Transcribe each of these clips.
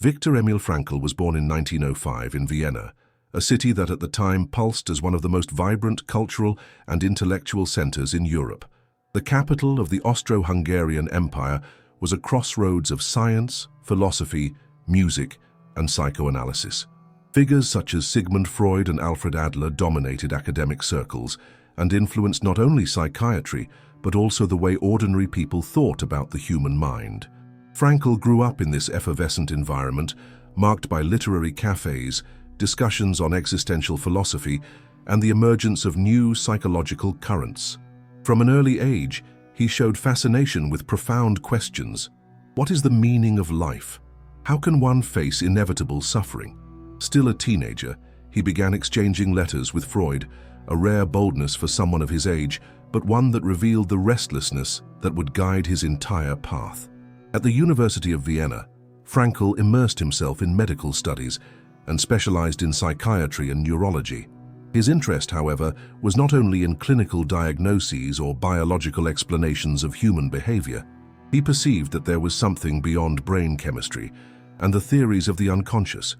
Viktor Emil Frankl was born in 1905 in Vienna, a city that at the time pulsed as one of the most vibrant cultural and intellectual centers in Europe. The capital of the Austro-Hungarian Empire was a crossroads of science, philosophy, music, and psychoanalysis. Figures such as Sigmund Freud and Alfred Adler dominated academic circles and influenced not only psychiatry, but also the way ordinary people thought about the human mind. Frankl grew up in this effervescent environment, marked by literary cafés, discussions on existential philosophy, and the emergence of new psychological currents. From an early age, he showed fascination with profound questions. What is the meaning of life? How can one face inevitable suffering? Still a teenager, he began exchanging letters with Freud, a rare boldness for someone of his age, but one that revealed the restlessness that would guide his entire path. At the University of Vienna, Frankl immersed himself in medical studies and specialized in psychiatry and neurology. His interest, however, was not only in clinical diagnoses or biological explanations of human behavior. He perceived that there was something beyond brain chemistry and the theories of the unconscious,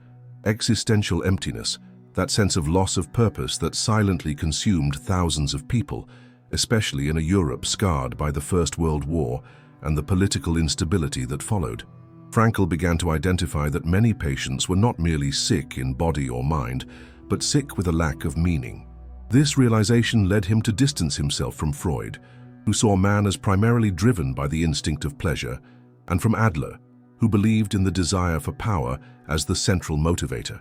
existential emptiness, that sense of loss of purpose that silently consumed thousands of people, especially in a Europe scarred by the First World War and the political instability that followed. Frankl began to identify that many patients were not merely sick in body or mind, but sick with a lack of meaning. This realization led him to distance himself from Freud, who saw man as primarily driven by the instinct of pleasure, and from Adler, who believed in the desire for power as the central motivator.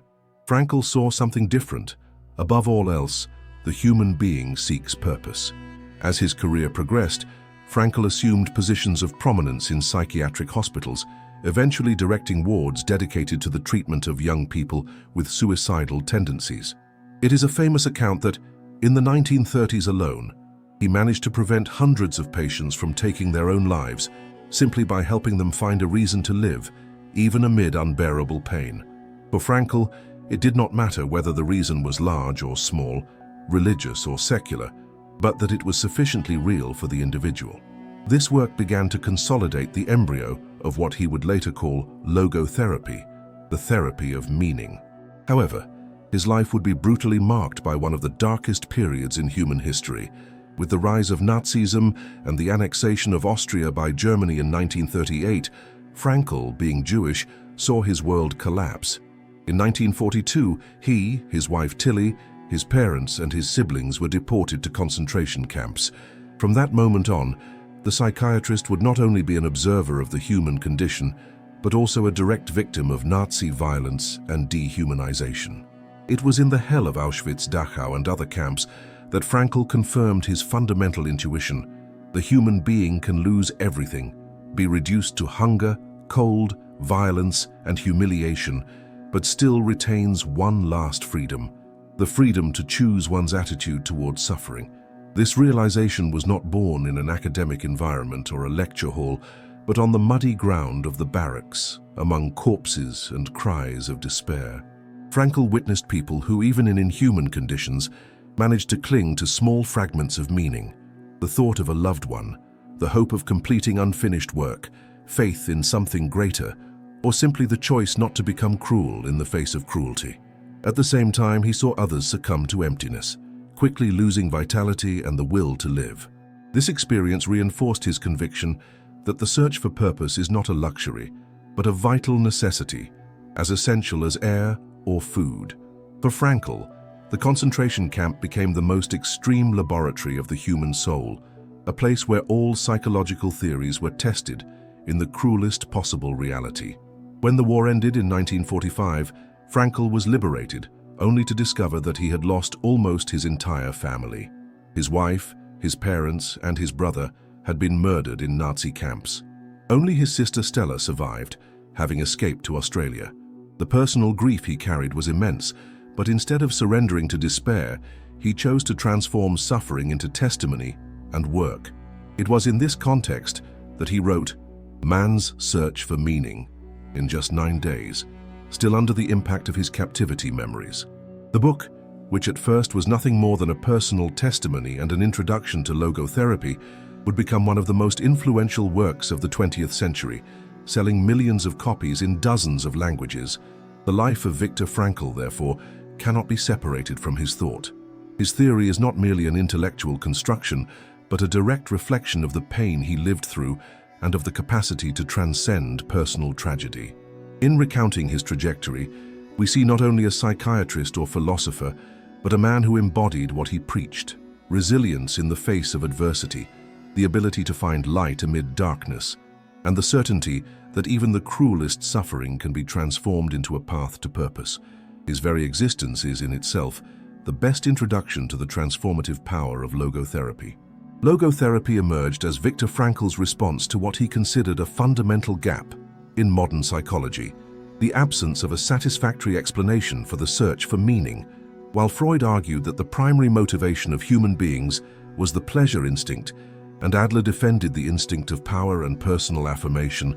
Frankl saw something different. Above all else, the human being seeks purpose. As his career progressed, Frankl assumed positions of prominence in psychiatric hospitals, eventually directing wards dedicated to the treatment of young people with suicidal tendencies. It is a famous account that, in the 1930s alone, he managed to prevent hundreds of patients from taking their own lives simply by helping them find a reason to live, even amid unbearable pain. For Frankl, it did not matter whether the reason was large or small, religious or secular, but that it was sufficiently real for the individual. This work began to consolidate the embryo of what he would later call logotherapy, the therapy of meaning. However, his life would be brutally marked by one of the darkest periods in human history. With the rise of Nazism and the annexation of Austria by Germany in 1938, Frankl, being Jewish, saw his world collapse. In 1942, he, his wife Tilly, his parents and his siblings were deported to concentration camps. From that moment on, the psychiatrist would not only be an observer of the human condition, but also a direct victim of Nazi violence and dehumanization. It was in the hell of Auschwitz, Dachau and other camps that Frankl confirmed his fundamental intuition. The human being can lose everything, be reduced to hunger, cold, violence and humiliation, but still retains one last freedom: the freedom to choose one's attitude towards suffering. This realization was not born in an academic environment or a lecture hall, but on the muddy ground of the barracks, among corpses and cries of despair. Frankl witnessed people who, even in inhuman conditions, managed to cling to small fragments of meaning: the thought of a loved one, the hope of completing unfinished work, faith in something greater, or simply the choice not to become cruel in the face of cruelty. At the same time, he saw others succumb to emptiness, quickly losing vitality and the will to live. This experience reinforced his conviction that the search for purpose is not a luxury, but a vital necessity, as essential as air or food. For Frankl, the concentration camp became the most extreme laboratory of the human soul, a place where all psychological theories were tested in the cruelest possible reality. When the war ended in 1945, Frankl was liberated, only to discover that he had lost almost his entire family. His wife, his parents, and his brother had been murdered in Nazi camps. Only his sister Stella survived, having escaped to Australia. The personal grief he carried was immense, but instead of surrendering to despair, he chose to transform suffering into testimony and work. It was in this context that he wrote Man's Search for Meaning in just 9 days, still under the impact of his captivity memories. The book, which at first was nothing more than a personal testimony and an introduction to logotherapy, would become one of the most influential works of the 20th century, selling millions of copies in dozens of languages. The life of Viktor Frankl, therefore, cannot be separated from his thought. His theory is not merely an intellectual construction, but a direct reflection of the pain he lived through and of the capacity to transcend personal tragedy. In recounting his trajectory, we see not only a psychiatrist or philosopher, but a man who embodied what he preached: resilience in the face of adversity, the ability to find light amid darkness, and the certainty that even the cruelest suffering can be transformed into a path to purpose. His very existence is, in itself, the best introduction to the transformative power of logotherapy. Logotherapy emerged as Viktor Frankl's response to what he considered a fundamental gap in modern psychology: the absence of a satisfactory explanation for the search for meaning. While Freud argued that the primary motivation of human beings was the pleasure instinct, and Adler defended the instinct of power and personal affirmation,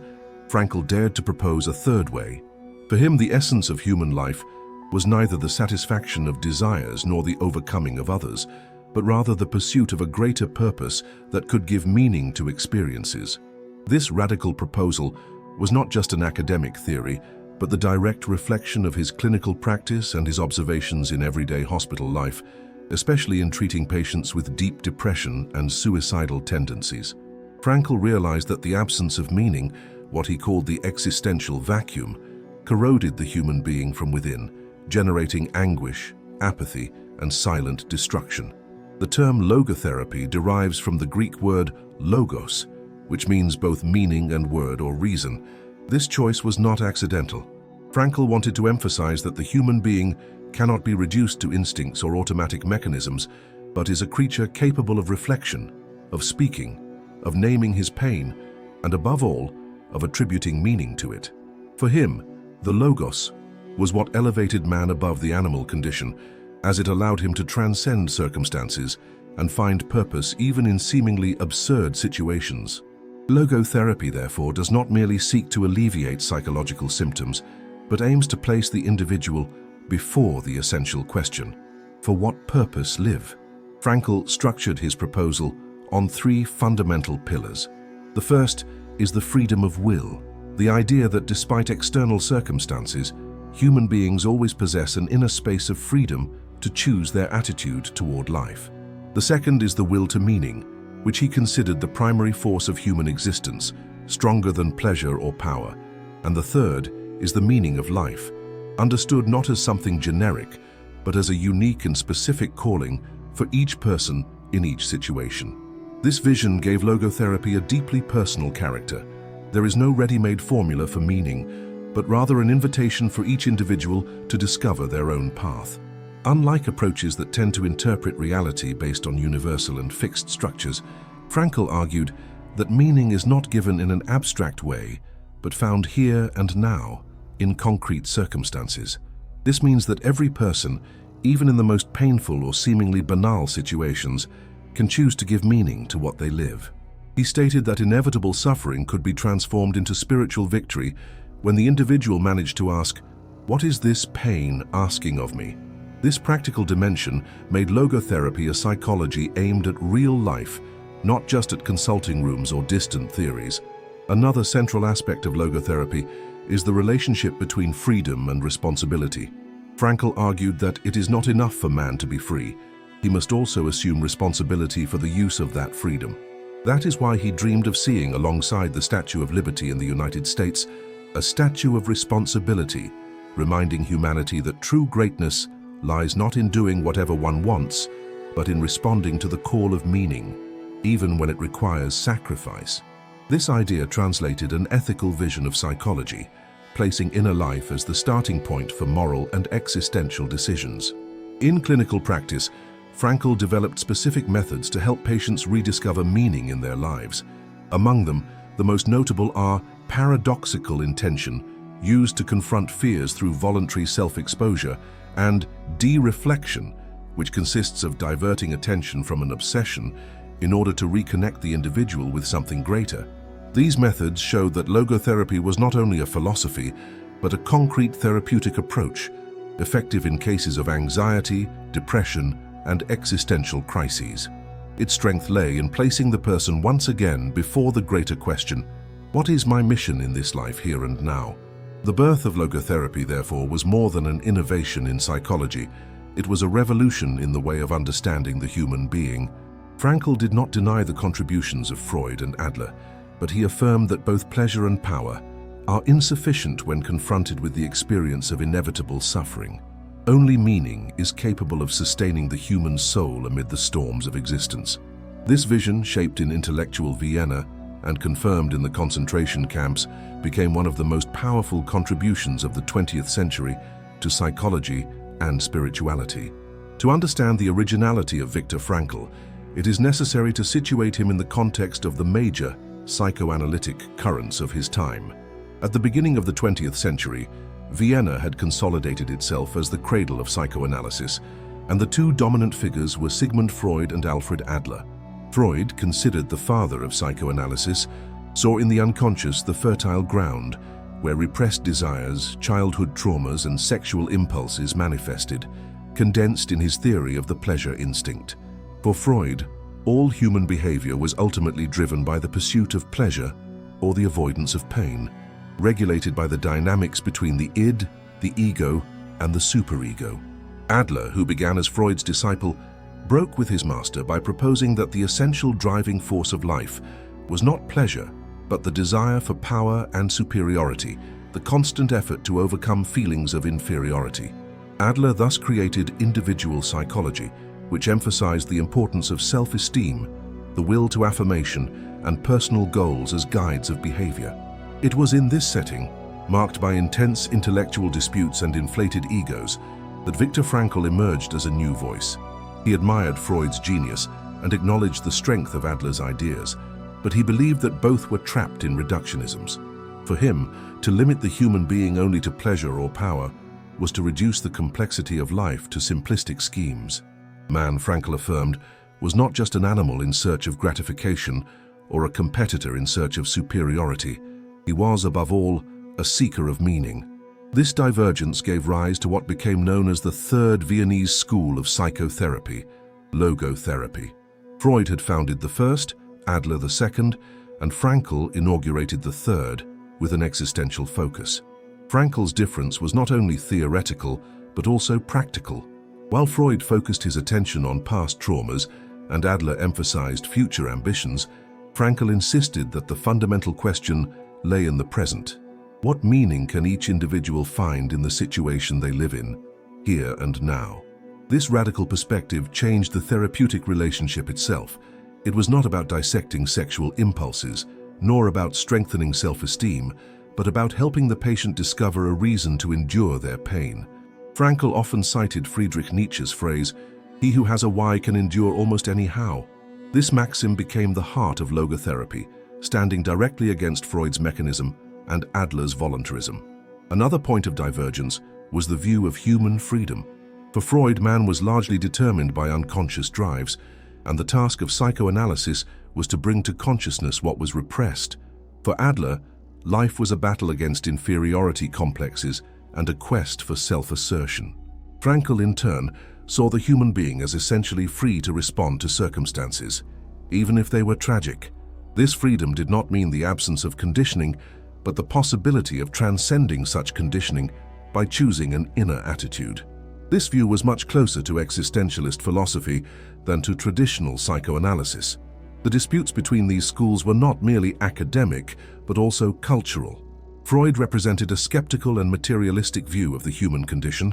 Frankl dared to propose a third way. For him, the essence of human life was neither the satisfaction of desires nor the overcoming of others, but rather the pursuit of a greater purpose that could give meaning to experiences. This radical proposal was not just an academic theory, but the direct reflection of his clinical practice and his observations in everyday hospital life, especially in treating patients with deep depression and suicidal tendencies. Frankl realized that the absence of meaning, what he called the existential vacuum, corroded the human being from within, generating anguish, apathy, and silent destruction. The term logotherapy derives from the Greek word logos, which means both meaning and word or reason. This choice was not accidental. Frankl wanted to emphasize that the human being cannot be reduced to instincts or automatic mechanisms, but is a creature capable of reflection, of speaking, of naming his pain, and above all, of attributing meaning to it. For him, the logos was what elevated man above the animal condition, as it allowed him to transcend circumstances and find purpose even in seemingly absurd situations. Logotherapy, therefore, does not merely seek to alleviate psychological symptoms, but aims to place the individual before the essential question: for what purpose live? Frankl structured his proposal on three fundamental pillars. The first is the freedom of will, the idea that despite external circumstances, human beings always possess an inner space of freedom to choose their attitude toward life. The second is the will to meaning, which he considered the primary force of human existence, stronger than pleasure or power. And the third is the meaning of life, understood not as something generic, but as a unique and specific calling for each person in each situation. This vision gave logotherapy a deeply personal character. There is no ready-made formula for meaning, but rather an invitation for each individual to discover their own path. Unlike approaches that tend to interpret reality based on universal and fixed structures, Frankl argued that meaning is not given in an abstract way, but found here and now, in concrete circumstances. This means that every person, even in the most painful or seemingly banal situations, can choose to give meaning to what they live. He stated that inevitable suffering could be transformed into spiritual victory when the individual managed to ask, "What is this pain asking of me?" This practical dimension made logotherapy a psychology aimed at real life, not just at consulting rooms or distant theories. Another central aspect of logotherapy is the relationship between freedom and responsibility. Frankl argued that it is not enough for man to be free. He must also assume responsibility for the use of that freedom. That is why he dreamed of seeing, alongside the Statue of Liberty in the United States, a statue of responsibility, reminding humanity that true greatness lies not in doing whatever one wants, but in responding to the call of meaning, even when it requires sacrifice. This idea translated an ethical vision of psychology, placing inner life as the starting point for moral and existential decisions. In clinical practice, Frankl developed specific methods to help patients rediscover meaning in their lives. Among them, the most notable are paradoxical intention, used to confront fears through voluntary self-exposure, and de-reflection, which consists of diverting attention from an obsession in order to reconnect the individual with something greater. These methods showed that logotherapy was not only a philosophy, but a concrete therapeutic approach, effective in cases of anxiety, depression, and existential crises. Its strength lay in placing the person once again before the greater question: What is my mission in this life here and now? The birth of logotherapy, therefore, was more than an innovation in psychology. It was a revolution in the way of understanding the human being. Frankl did not deny the contributions of Freud and Adler, but he affirmed that both pleasure and power are insufficient when confronted with the experience of inevitable suffering. Only meaning is capable of sustaining the human soul amid the storms of existence. This vision, shaped in intellectual Vienna and confirmed in the concentration camps, became one of the most powerful contributions of the 20th century to psychology and spirituality. To understand the originality of Viktor Frankl, it is necessary to situate him in the context of the major psychoanalytic currents of his time. At the beginning of the 20th century, Vienna had consolidated itself as the cradle of psychoanalysis, and the two dominant figures were Sigmund Freud and Alfred Adler. Freud, considered the father of psychoanalysis, saw in the unconscious the fertile ground where repressed desires, childhood traumas, and sexual impulses manifested, condensed in his theory of the pleasure instinct. For Freud, all human behavior was ultimately driven by the pursuit of pleasure or the avoidance of pain, regulated by the dynamics between the id, the ego, and the superego. Adler, who began as Freud's disciple, broke with his master by proposing that the essential driving force of life was not pleasure, but the desire for power and superiority, the constant effort to overcome feelings of inferiority. Adler thus created individual psychology, which emphasized the importance of self-esteem, the will to affirmation, and personal goals as guides of behavior. It was in this setting, marked by intense intellectual disputes and inflated egos, that Viktor Frankl emerged as a new voice. He admired Freud's genius and acknowledged the strength of Adler's ideas, but he believed that both were trapped in reductionisms. For him, to limit the human being only to pleasure or power was to reduce the complexity of life to simplistic schemes. Man, Frankl affirmed, was not just an animal in search of gratification or a competitor in search of superiority. He was, above all, a seeker of meaning. This divergence gave rise to what became known as the Third Viennese school of psychotherapy, logotherapy. Freud had founded the first, Adler the second, and Frankl inaugurated the third, with an existential focus. Frankl's difference was not only theoretical, but also practical. While Freud focused his attention on past traumas and Adler emphasized future ambitions, Frankl insisted that the fundamental question lay in the present. What meaning can each individual find in the situation they live in, here and now? This radical perspective changed the therapeutic relationship itself. It was not about dissecting sexual impulses, nor about strengthening self-esteem, but about helping the patient discover a reason to endure their pain. Frankl often cited Friedrich Nietzsche's phrase, "He who has a why can endure almost any how." This maxim became the heart of logotherapy, standing directly against Freud's mechanism and Adler's voluntarism. Another point of divergence was the view of human freedom. For Freud, man was largely determined by unconscious drives, and the task of psychoanalysis was to bring to consciousness what was repressed. For Adler, life was a battle against inferiority complexes and a quest for self-assertion. Frankl, in turn, saw the human being as essentially free to respond to circumstances, even if they were tragic. This freedom did not mean the absence of conditioning, but the possibility of transcending such conditioning by choosing an inner attitude. This view was much closer to existentialist philosophy than to traditional psychoanalysis. The disputes between these schools were not merely academic, but also cultural. Freud represented a skeptical and materialistic view of the human condition.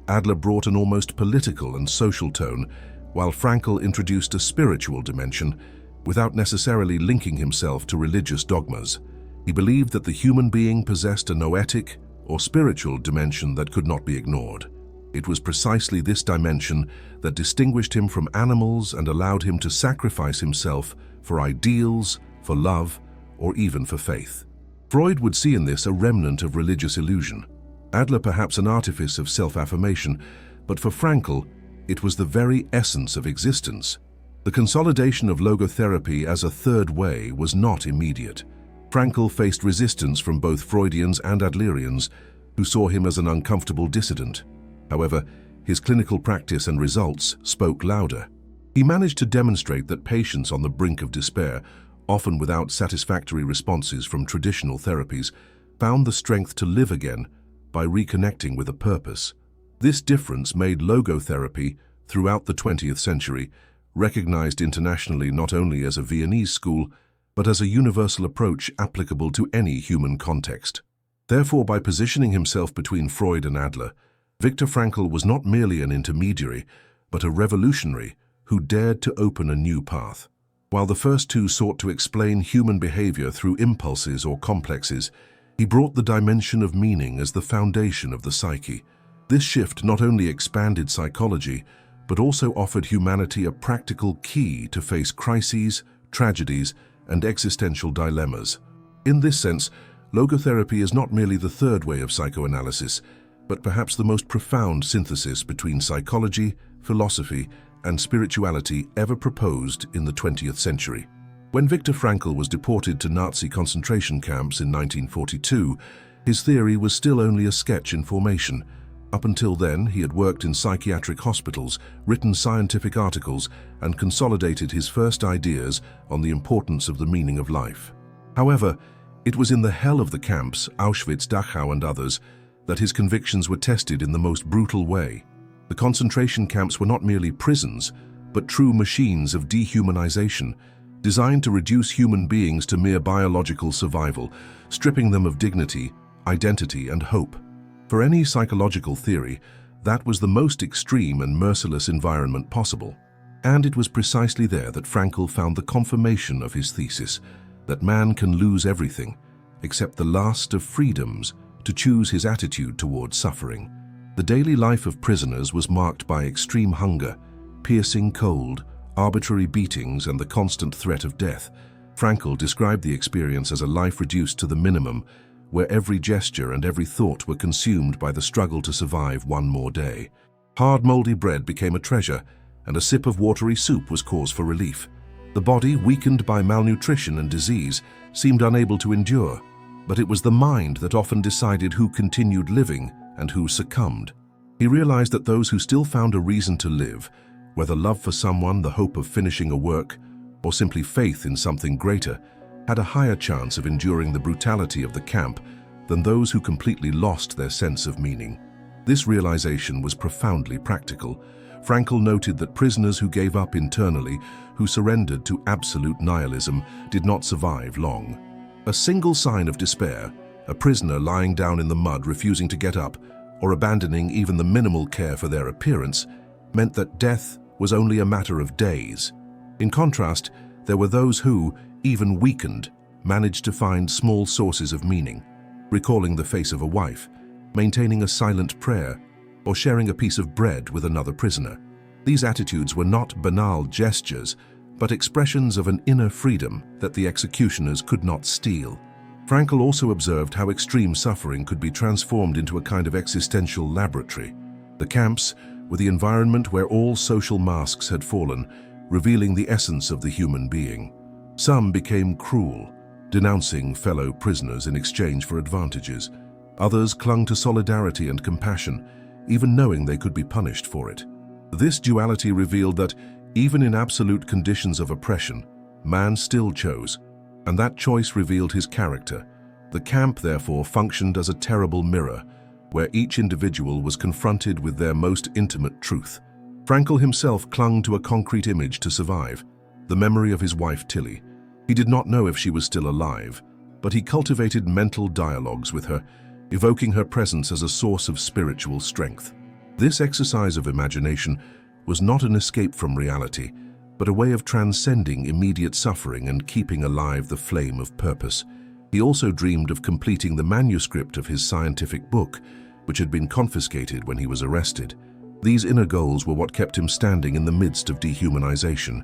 Adler brought an almost political and social tone, while Frankl introduced a spiritual dimension without necessarily linking himself to religious dogmas. He believed that the human being possessed a noetic or spiritual dimension that could not be ignored. It was precisely this dimension that distinguished him from animals and allowed him to sacrifice himself for ideals, for love, or even for faith. Freud would see in this a remnant of religious illusion. Adler perhaps an artifice of self-affirmation, but for Frankl, it was the very essence of existence. The consolidation of logotherapy as a third way was not immediate. Frankl faced resistance from both Freudians and Adlerians, who saw him as an uncomfortable dissident. However, his clinical practice and results spoke louder. He managed to demonstrate that patients on the brink of despair often without satisfactory responses from traditional therapies, found the strength to live again by reconnecting with a purpose. This difference made logotherapy, throughout the 20th century, recognized internationally not only as a Viennese school, but as a universal approach applicable to any human context. Therefore, by positioning himself between Freud and Adler, Viktor Frankl was not merely an intermediary, but a revolutionary who dared to open a new path. While the first two sought to explain human behavior through impulses or complexes, he brought the dimension of meaning as the foundation of the psyche. This shift not only expanded psychology, but also offered humanity a practical key to face crises, tragedies, and existential dilemmas. In this sense, logotherapy is not merely the third way of psychoanalysis, but perhaps the most profound synthesis between psychology, philosophy, and spirituality ever proposed in the 20th century. When Viktor Frankl was deported to Nazi concentration camps in 1942, his theory was still only a sketch in formation. Up until then, he had worked in psychiatric hospitals, written scientific articles, and consolidated his first ideas on the importance of the meaning of life. However, it was in the hell of the camps, Auschwitz, Dachau, and others, that his convictions were tested in the most brutal way. The concentration camps were not merely prisons, but true machines of dehumanization, designed to reduce human beings to mere biological survival, stripping them of dignity, identity, and hope. For any psychological theory, that was the most extreme and merciless environment possible. And it was precisely there that Frankl found the confirmation of his thesis, that man can lose everything, except the last of freedoms, to choose his attitude towards suffering. The daily life of prisoners was marked by extreme hunger, piercing cold, arbitrary beatings, and the constant threat of death. Frankl described the experience as a life reduced to the minimum, where every gesture and every thought were consumed by the struggle to survive one more day. Hard, moldy bread became a treasure, and a sip of watery soup was cause for relief. The body, weakened by malnutrition and disease, seemed unable to endure, but it was the mind that often decided who continued living and who succumbed. He realized that those who still found a reason to live, whether love for someone, the hope of finishing a work, or simply faith in something greater, had a higher chance of enduring the brutality of the camp than those who completely lost their sense of meaning. This realization was profoundly practical. Frankl noted that prisoners who gave up internally, who surrendered to absolute nihilism, did not survive long. A single sign of despair, a prisoner lying down in the mud refusing to get up, or abandoning even the minimal care for their appearance, meant that death was only a matter of days. In contrast, there were those who, even weakened, managed to find small sources of meaning, recalling the face of a wife, maintaining a silent prayer, or sharing a piece of bread with another prisoner. These attitudes were not banal gestures, but expressions of an inner freedom that the executioners could not steal. Frankl also observed how extreme suffering could be transformed into a kind of existential laboratory. The camps were the environment where all social masks had fallen, revealing the essence of the human being. Some became cruel, denouncing fellow prisoners in exchange for advantages. Others clung to solidarity and compassion, even knowing they could be punished for it. This duality revealed that, even in absolute conditions of oppression, man still chose, and that choice revealed his character. The camp, therefore, functioned as a terrible mirror, where each individual was confronted with their most intimate truth. Frankl himself clung to a concrete image to survive, the memory of his wife Tilly. He did not know if she was still alive, but he cultivated mental dialogues with her, evoking her presence as a source of spiritual strength. This exercise of imagination was not an escape from reality, but a way of transcending immediate suffering and keeping alive the flame of purpose. He also dreamed of completing the manuscript of his scientific book, which had been confiscated when he was arrested. These inner goals were what kept him standing in the midst of dehumanization.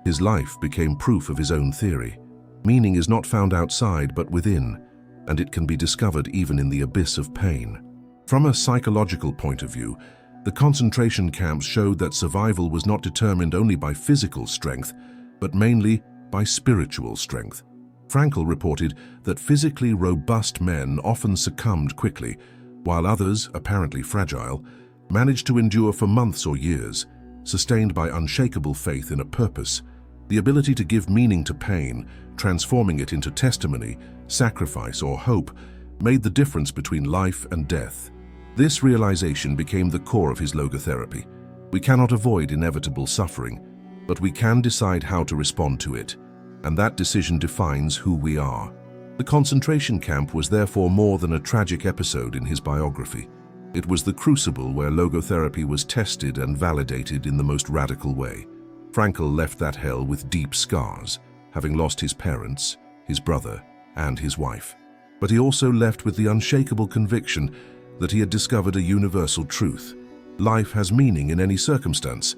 His life became proof of his own theory. Meaning is not found outside but within, and it can be discovered even in the abyss of pain. From a psychological point of view, the concentration camps showed that survival was not determined only by physical strength, but mainly by spiritual strength. Frankl reported that physically robust men often succumbed quickly, while others, apparently fragile, managed to endure for months or years, sustained by unshakable faith in a purpose. The ability to give meaning to pain, transforming it into testimony, sacrifice, or hope, made the difference between life and death. This realization became the core of his logotherapy. We cannot avoid inevitable suffering, but we can decide how to respond to it, and that decision defines who we are. The concentration camp was therefore more than a tragic episode in his biography. It was the crucible where logotherapy was tested and validated in the most radical way. Frankl left that hell with deep scars, having lost his parents, his brother, and his wife. But he also left with the unshakable conviction that he had discovered a universal truth. Life has meaning in any circumstance,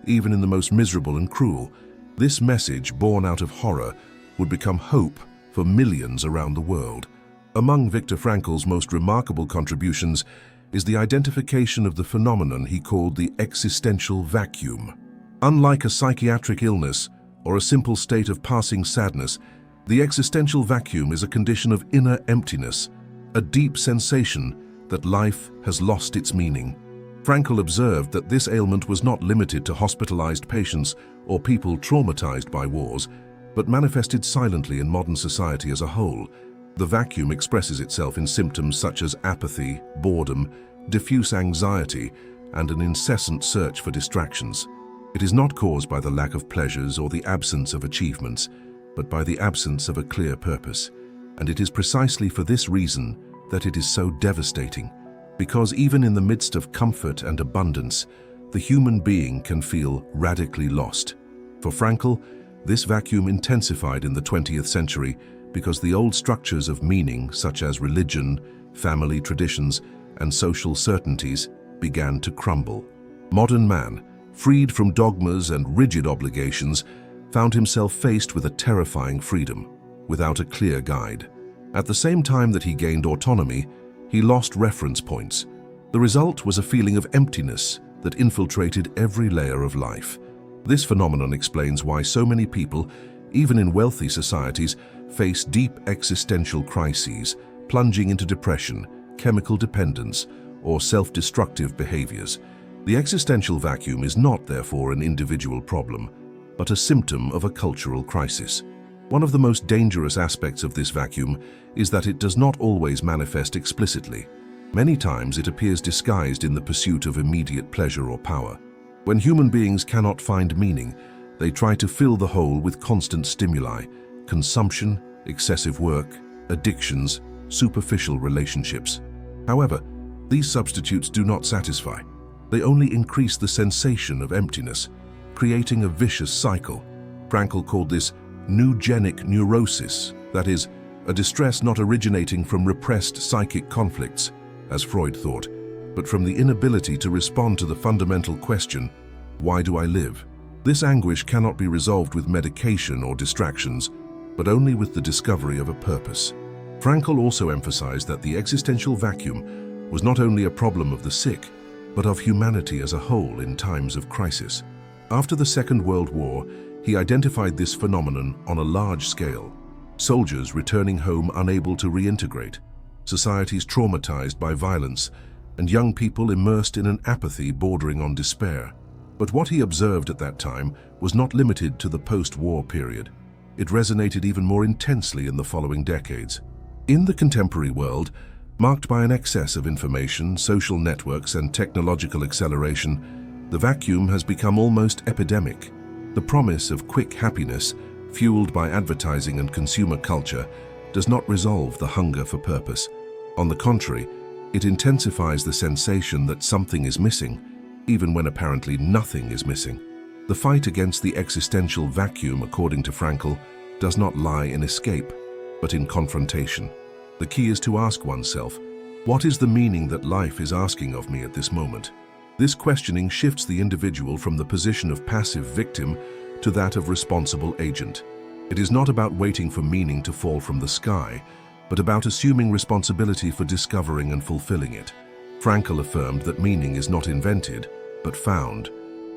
even in the most miserable and cruel. This message, born out of horror, would become hope for millions around the world. Among Viktor Frankl's most remarkable contributions is the identification of the phenomenon he called the existential vacuum. Unlike a psychiatric illness or a simple state of passing sadness, the existential vacuum is a condition of inner emptiness, a deep sensation that life has lost its meaning. Frankl observed that this ailment was not limited to hospitalized patients or people traumatized by wars, but manifested silently in modern society as a whole. The vacuum expresses itself in symptoms such as apathy, boredom, diffuse anxiety, and an incessant search for distractions. It is not caused by the lack of pleasures or the absence of achievements, but by the absence of a clear purpose. And it is precisely for this reason that it is so devastating, because even in the midst of comfort and abundance, the human being can feel radically lost. For Frankl, this vacuum intensified in the 20th century because the old structures of meaning, such as religion, family traditions, and social certainties, began to crumble. Modern man, freed from dogmas and rigid obligations, found himself faced with a terrifying freedom, without a clear guide. At the same time that he gained autonomy, he lost reference points. The result was a feeling of emptiness that infiltrated every layer of life. This phenomenon explains why so many people, even in wealthy societies, face deep existential crises, plunging into depression, chemical dependence, or self-destructive behaviors. The existential vacuum is not, therefore, an individual problem, but a symptom of a cultural crisis. One of the most dangerous aspects of this vacuum is that it does not always manifest explicitly. Many times it appears disguised in the pursuit of immediate pleasure or power. When human beings cannot find meaning, they try to fill the hole with constant stimuli: consumption, excessive work, addictions, superficial relationships. However, these substitutes do not satisfy. They only increase the sensation of emptiness, creating a vicious cycle. Frankl called this neugenic neurosis, that is, a distress not originating from repressed psychic conflicts, as Freud thought, but from the inability to respond to the fundamental question, why do I live? This anguish cannot be resolved with medication or distractions, but only with the discovery of a purpose. Frankl also emphasized that the existential vacuum was not only a problem of the sick, but of humanity as a whole in times of crisis. After the Second World War, he identified this phenomenon on a large scale. Soldiers returning home unable to reintegrate, societies traumatized by violence, and young people immersed in an apathy bordering on despair. But what he observed at that time was not limited to the post-war period. It resonated even more intensely in the following decades. In the contemporary world, marked by an excess of information, social networks, and technological acceleration, the vacuum has become almost epidemic. The promise of quick happiness, fueled by advertising and consumer culture, does not resolve the hunger for purpose. On the contrary, it intensifies the sensation that something is missing, even when apparently nothing is missing. The fight against the existential vacuum, according to Frankl, does not lie in escape, but in confrontation. The key is to ask oneself, what is the meaning that life is asking of me at this moment? This questioning shifts the individual from the position of passive victim to that of responsible agent. It is not about waiting for meaning to fall from the sky, but about assuming responsibility for discovering and fulfilling it. Frankl affirmed that meaning is not invented, but found.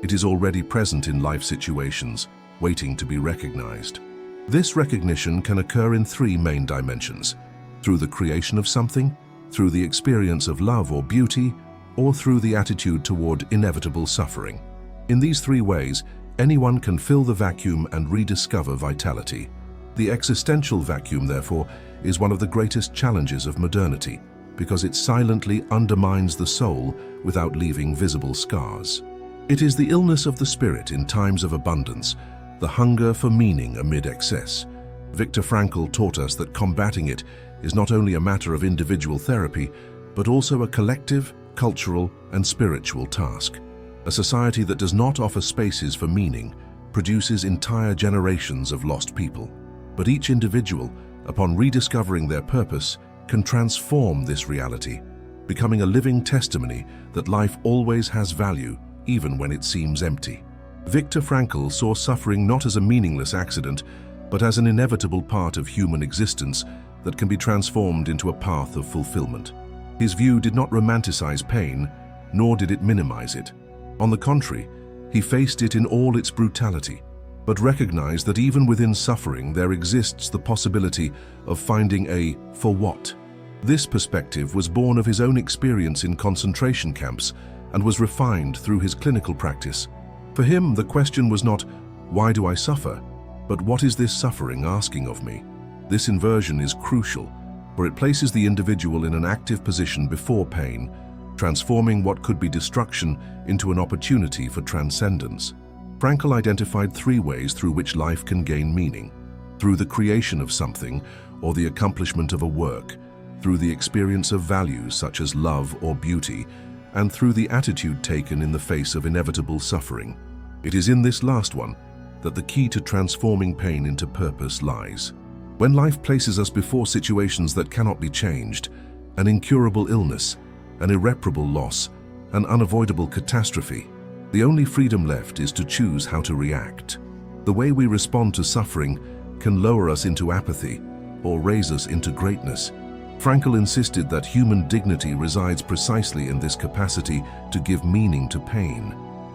It is already present in life situations, waiting to be recognized. This recognition can occur in three main dimensions: through the creation of something, through the experience of love or beauty, or through the attitude toward inevitable suffering. In these three ways, anyone can fill the vacuum and rediscover vitality. The existential vacuum, therefore, is one of the greatest challenges of modernity, because it silently undermines the soul without leaving visible scars. It is the illness of the spirit in times of abundance, the hunger for meaning amid excess. Viktor Frankl taught us that combating it is not only a matter of individual therapy, but also a collective, cultural, and spiritual task. A society that does not offer spaces for meaning produces entire generations of lost people. But each individual, upon rediscovering their purpose, can transform this reality, becoming a living testimony that life always has value, even when it seems empty. Viktor Frankl saw suffering not as a meaningless accident, but as an inevitable part of human existence that can be transformed into a path of fulfillment. His view did not romanticize pain, nor did it minimize it. On the contrary, he faced it in all its brutality, but recognized that even within suffering there exists the possibility of finding a for what. This perspective was born of his own experience in concentration camps and was refined through his clinical practice. For him, the question was not, "Why do I suffer?" but "What is this suffering asking of me?" This inversion is crucial, for it places the individual in an active position before pain, transforming what could be destruction into an opportunity for transcendence. Frankl identified 3 ways through which life can gain meaning: through the creation of something or the accomplishment of a work, through the experience of values such as love or beauty, and through the attitude taken in the face of inevitable suffering. It is in this last one that the key to transforming pain into purpose lies. When life places us before situations that cannot be changed, an incurable illness, an irreparable loss, an unavoidable catastrophe, the only freedom left is to choose how to react. The way we respond to suffering can lower us into apathy or raise us into greatness. Frankl insisted that human dignity resides precisely in this capacity to give meaning to pain.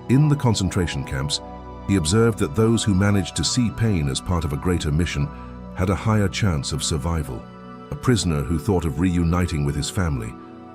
In the concentration camps, he observed that those who managed to see pain as part of a greater mission had a higher chance of survival. A prisoner who thought of reuniting with his family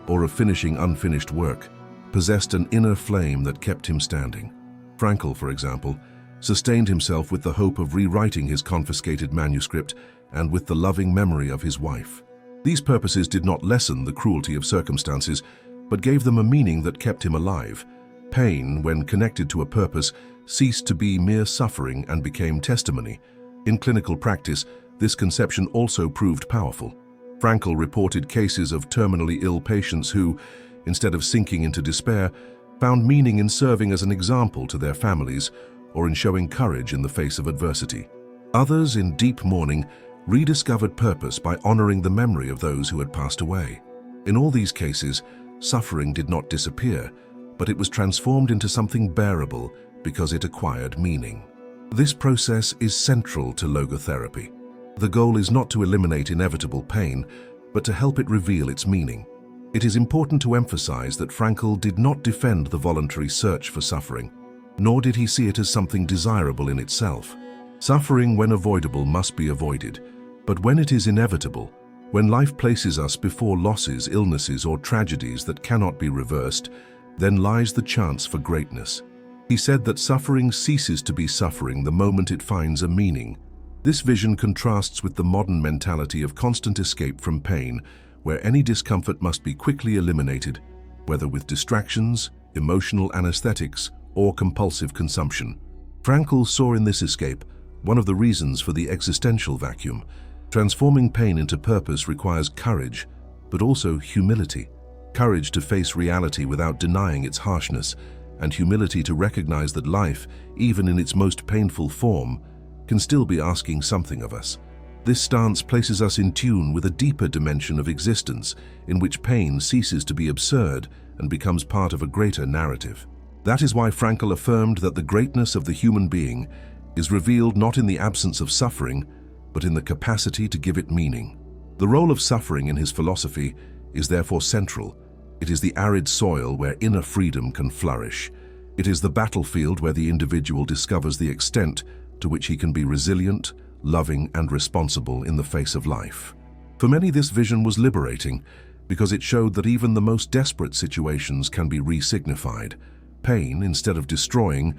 or of finishing unfinished work possessed an inner flame that kept him standing. Frankl, for example, sustained himself with the hope of rewriting his confiscated manuscript and with the loving memory of his wife. These purposes did not lessen the cruelty of circumstances, but gave them a meaning that kept him alive. Pain, when connected to a purpose, ceased to be mere suffering and became testimony. In clinical practice, this conception also proved powerful. Frankl reported cases of terminally ill patients who, instead of sinking into despair, found meaning in serving as an example to their families or in showing courage in the face of adversity. Others, in deep mourning, rediscovered purpose by honoring the memory of those who had passed away. In all these cases, suffering did not disappear, but it was transformed into something bearable because it acquired meaning. This process is central to logotherapy. The goal is not to eliminate inevitable pain, but to help it reveal its meaning. It is important to emphasize that Frankl did not defend the voluntary search for suffering, nor did he see it as something desirable in itself. Suffering, when avoidable, must be avoided, but when it is inevitable, when life places us before losses, illnesses, or tragedies that cannot be reversed, then lies the chance for greatness. He said that suffering ceases to be suffering the moment it finds a meaning. This vision contrasts with the modern mentality of constant escape from pain, where any discomfort must be quickly eliminated, whether with distractions, emotional anesthetics, or compulsive consumption. Frankl saw in this escape one of the reasons for the existential vacuum. Transforming pain into purpose requires courage, but also humility. Courage to face reality without denying its harshness, and humility to recognize that life, even in its most painful form, can still be asking something of us. This stance places us in tune with a deeper dimension of existence in which pain ceases to be absurd and becomes part of a greater narrative. That is why Frankl affirmed that the greatness of the human being is revealed not in the absence of suffering, but in the capacity to give it meaning. The role of suffering in his philosophy is therefore central. It is the arid soil where inner freedom can flourish. It is the battlefield where the individual discovers the extent to which he can be resilient, loving, and responsible in the face of life. For many, this vision was liberating because it showed that even the most desperate situations can be re-signified. Pain, instead of destroying,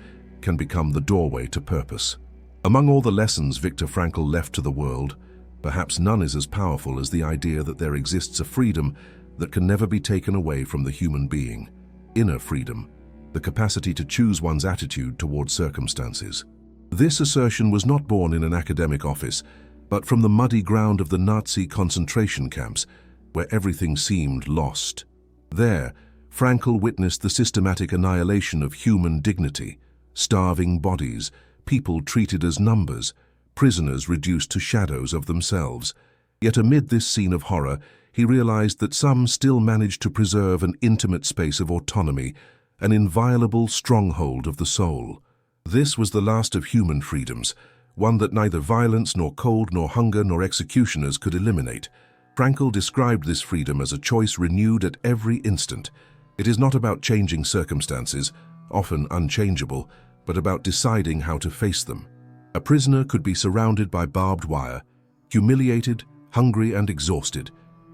can become the doorway to purpose. Among all the lessons Viktor Frankl left to the world, perhaps none is as powerful as the idea that there exists a freedom that can never be taken away from the human being. Inner freedom, the capacity to choose one's attitude towards circumstances. This assertion was not born in an academic office, but from the muddy ground of the Nazi concentration camps, where everything seemed lost. There, Frankl witnessed the systematic annihilation of human dignity, starving bodies, people treated as numbers, prisoners reduced to shadows of themselves. Yet amid this scene of horror, he realized that some still managed to preserve an intimate space of autonomy, an inviolable stronghold of the soul. This was the last of human freedoms, one that neither violence nor cold nor hunger nor executioners could eliminate. Frankl described this freedom as a choice renewed at every instant. It is not about changing circumstances, often unchangeable, but about deciding how to face them. A prisoner could be surrounded by barbed wire, humiliated, hungry and exhausted,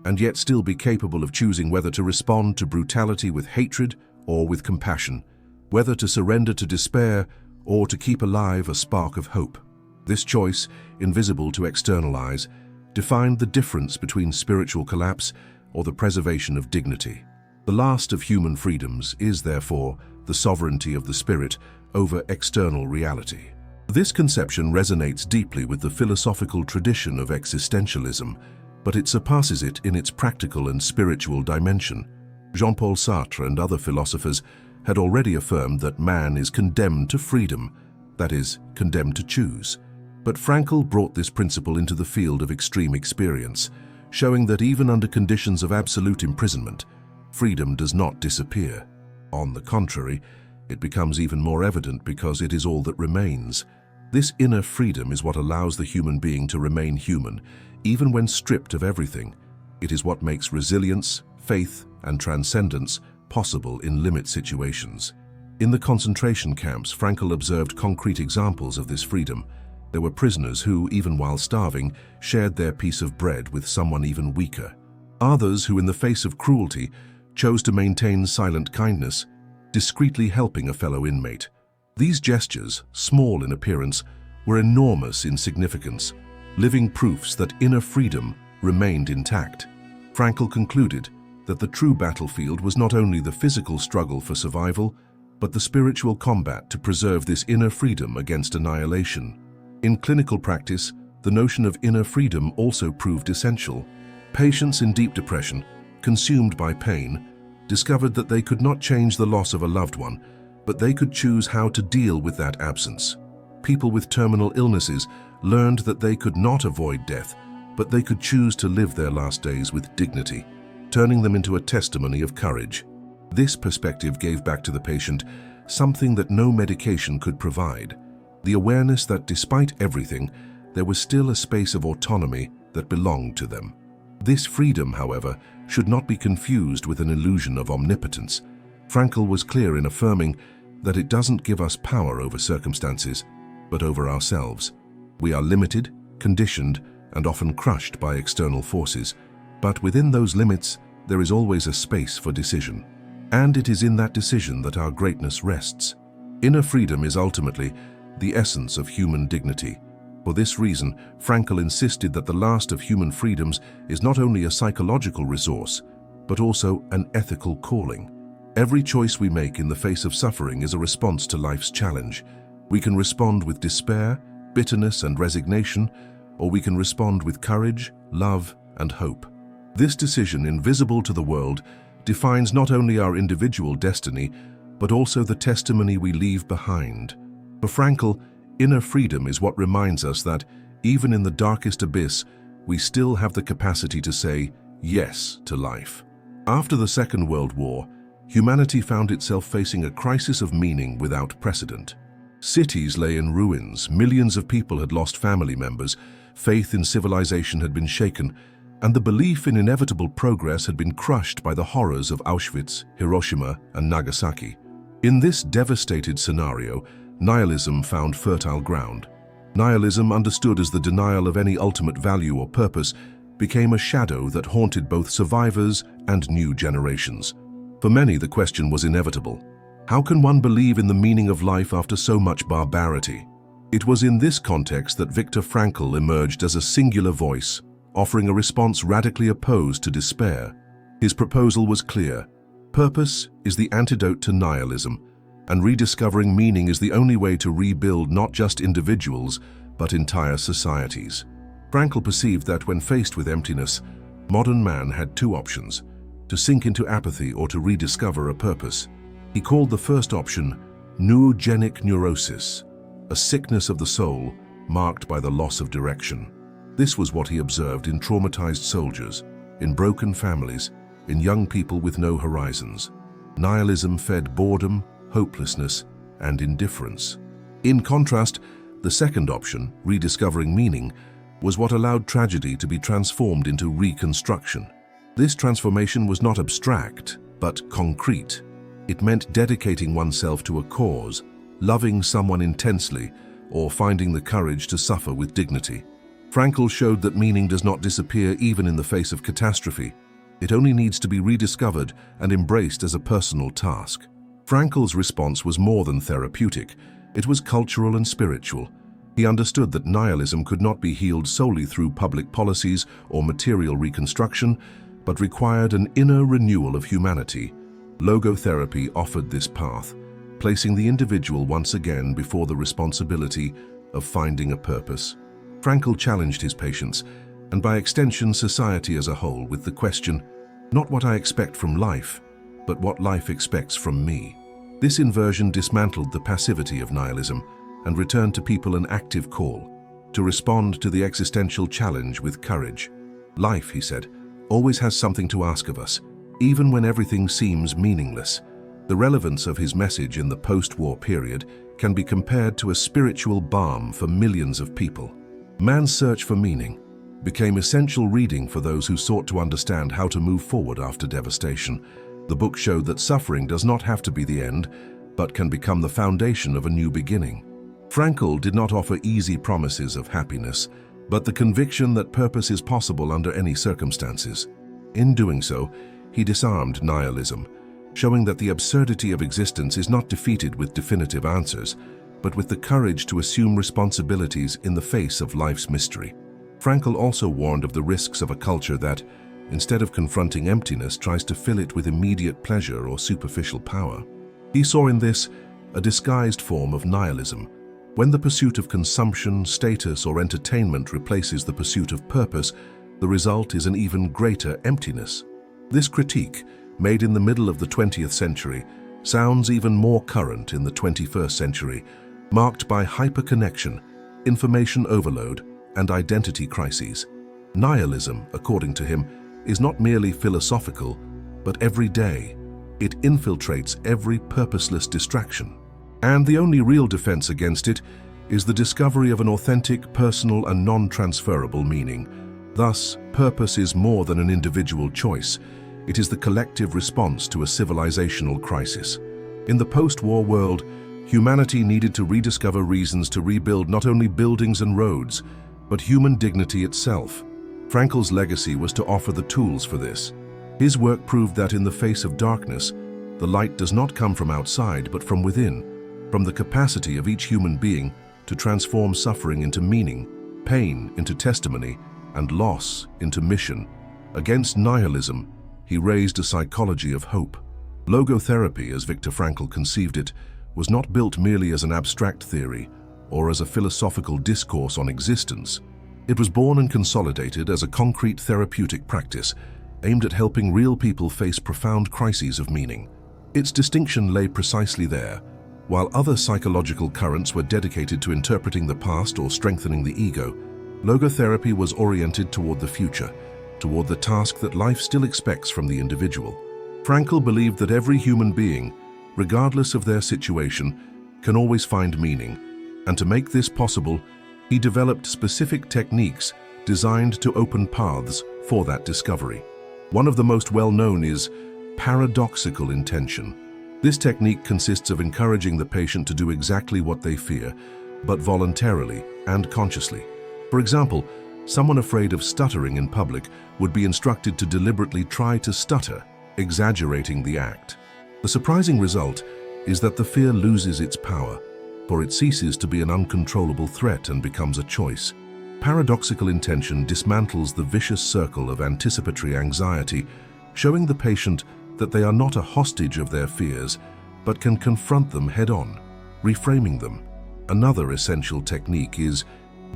and yet still be capable of choosing whether to respond to brutality with hatred or with compassion, whether to surrender to despair or to keep alive a spark of hope. This choice, invisible to external eyes, defined the difference between spiritual collapse or the preservation of dignity. The last of human freedoms is, therefore, the sovereignty of the spirit over external reality. This conception resonates deeply with the philosophical tradition of existentialism, but it surpasses it in its practical and spiritual dimension. Jean-Paul Sartre and other philosophers had already affirmed that man is condemned to freedom, that is, condemned to choose. But Frankl brought this principle into the field of extreme experience, showing that even under conditions of absolute imprisonment, freedom does not disappear. On the contrary, it becomes even more evident because it is all that remains. This inner freedom is what allows the human being to remain human, even when stripped of everything. It is what makes resilience, faith, and transcendence possible in limit situations. In the concentration camps, Frankl observed concrete examples of this freedom. There were prisoners who, even while starving, shared their piece of bread with someone even weaker. Others who, in the face of cruelty, chose to maintain silent kindness, discreetly helping a fellow inmate. These gestures, small in appearance, were enormous in significance, living proofs that inner freedom remained intact. Frankl concluded that the true battlefield was not only the physical struggle for survival, but the spiritual combat to preserve this inner freedom against annihilation. In clinical practice, the notion of inner freedom also proved essential. Patients in deep depression, consumed by pain, discovered that they could not change the loss of a loved one, but they could choose how to deal with that absence. People with terminal illnesses learned that they could not avoid death, but they could choose to live their last days with dignity, turning them into a testimony of courage. This perspective gave back to the patient something that no medication could provide: the awareness that despite everything, there was still a space of autonomy that belonged to them. This freedom, however, should not be confused with an illusion of omnipotence. Frankl was clear in affirming that it doesn't give us power over circumstances, but over ourselves. We are limited, conditioned, and often crushed by external forces, but within those limits, there is always a space for decision. And it is in that decision that our greatness rests. Inner freedom is ultimately the essence of human dignity. For this reason, Frankl insisted that the last of human freedoms is not only a psychological resource, but also an ethical calling. Every choice we make in the face of suffering is a response to life's challenge. We can respond with despair, bitterness, and resignation, or we can respond with courage, love, and hope. This decision, invisible to the world, defines not only our individual destiny, but also the testimony we leave behind. For Frankl, inner freedom is what reminds us that, even in the darkest abyss, we still have the capacity to say yes to life. After the Second World War, humanity found itself facing a crisis of meaning without precedent. Cities lay in ruins, millions of people had lost family members, faith in civilization had been shaken, and the belief in inevitable progress had been crushed by the horrors of Auschwitz, Hiroshima, and Nagasaki. In this devastated scenario, nihilism found fertile ground. Nihilism, understood as the denial of any ultimate value or purpose, became a shadow that haunted both survivors and new generations. For many, the question was inevitable. How can one believe in the meaning of life after so much barbarity? It was in this context that Viktor Frankl emerged as a singular voice, offering a response radically opposed to despair. His proposal was clear. Purpose is the antidote to nihilism, and rediscovering meaning is the only way to rebuild not just individuals, but entire societies. Frankl perceived that when faced with emptiness, modern man had two options: to sink into apathy or to rediscover a purpose. He called the first option neurogenic neurosis, a sickness of the soul marked by the loss of direction. This was what he observed in traumatized soldiers, in broken families, in young people with no horizons. Nihilism fed boredom, hopelessness, and indifference. In contrast, the second option, rediscovering meaning, was what allowed tragedy to be transformed into reconstruction. This transformation was not abstract, but concrete. It meant dedicating oneself to a cause, loving someone intensely, or finding the courage to suffer with dignity. Frankl showed that meaning does not disappear even in the face of catastrophe. It only needs to be rediscovered and embraced as a personal task. Frankl's response was more than therapeutic. It was cultural and spiritual. He understood that nihilism could not be healed solely through public policies or material reconstruction, but required an inner renewal of humanity. Logotherapy offered this path, placing the individual once again before the responsibility of finding a purpose. Frankl challenged his patients, and by extension society as a whole, with the question, not what I expect from life, but what life expects from me. This inversion dismantled the passivity of nihilism and returned to people an active call to respond to the existential challenge with courage. Life, he said, always has something to ask of us, even when everything seems meaningless. The relevance of his message in the post-war period can be compared to a spiritual balm for millions of people. Man's search for meaning became essential reading for those who sought to understand how to move forward after devastation. The book showed that suffering does not have to be the end, but can become the foundation of a new beginning. Frankl did not offer easy promises of happiness, but the conviction that purpose is possible under any circumstances. In doing so, he disarmed nihilism, showing that the absurdity of existence is not defeated with definitive answers, but with the courage to assume responsibilities in the face of life's mystery. Frankl also warned of the risks of a culture that, instead of confronting emptiness, tries to fill it with immediate pleasure or superficial power. He saw in this a disguised form of nihilism. When the pursuit of consumption, status, or entertainment replaces the pursuit of purpose, the result is an even greater emptiness. This critique, made in the middle of the 20th century, sounds even more current in the 21st century, marked by hyperconnection, information overload, and identity crises. Nihilism, according to him, is not merely philosophical, but everyday. It infiltrates every purposeless distraction. And the only real defense against it is the discovery of an authentic, personal, and non-transferable meaning. Thus, purpose is more than an individual choice. It is the collective response to a civilizational crisis. In the post-war world, humanity needed to rediscover reasons to rebuild not only buildings and roads, but human dignity itself. Frankl's legacy was to offer the tools for this. His work proved that in the face of darkness, the light does not come from outside, but from within, from the capacity of each human being to transform suffering into meaning, pain into testimony, and loss into mission. Against nihilism, he raised a psychology of hope. Logotherapy, as Viktor Frankl conceived it, was not built merely as an abstract theory or as a philosophical discourse on existence. It was born and consolidated as a concrete therapeutic practice aimed at helping real people face profound crises of meaning. Its distinction lay precisely there. While other psychological currents were dedicated to interpreting the past or strengthening the ego, logotherapy was oriented toward the future, toward the task that life still expects from the individual. Frankl believed that every human being, regardless of their situation, can always find meaning, and to make this possible, he developed specific techniques designed to open paths for that discovery. One of the most well-known is paradoxical intention. This technique consists of encouraging the patient to do exactly what they fear, but voluntarily and consciously. For example, someone afraid of stuttering in public would be instructed to deliberately try to stutter, exaggerating the act. The surprising result is that the fear loses its power, for it ceases to be an uncontrollable threat and becomes a choice. Paradoxical intention dismantles the vicious circle of anticipatory anxiety, showing the patient that they are not a hostage of their fears, but can confront them head-on, reframing them. Another essential technique is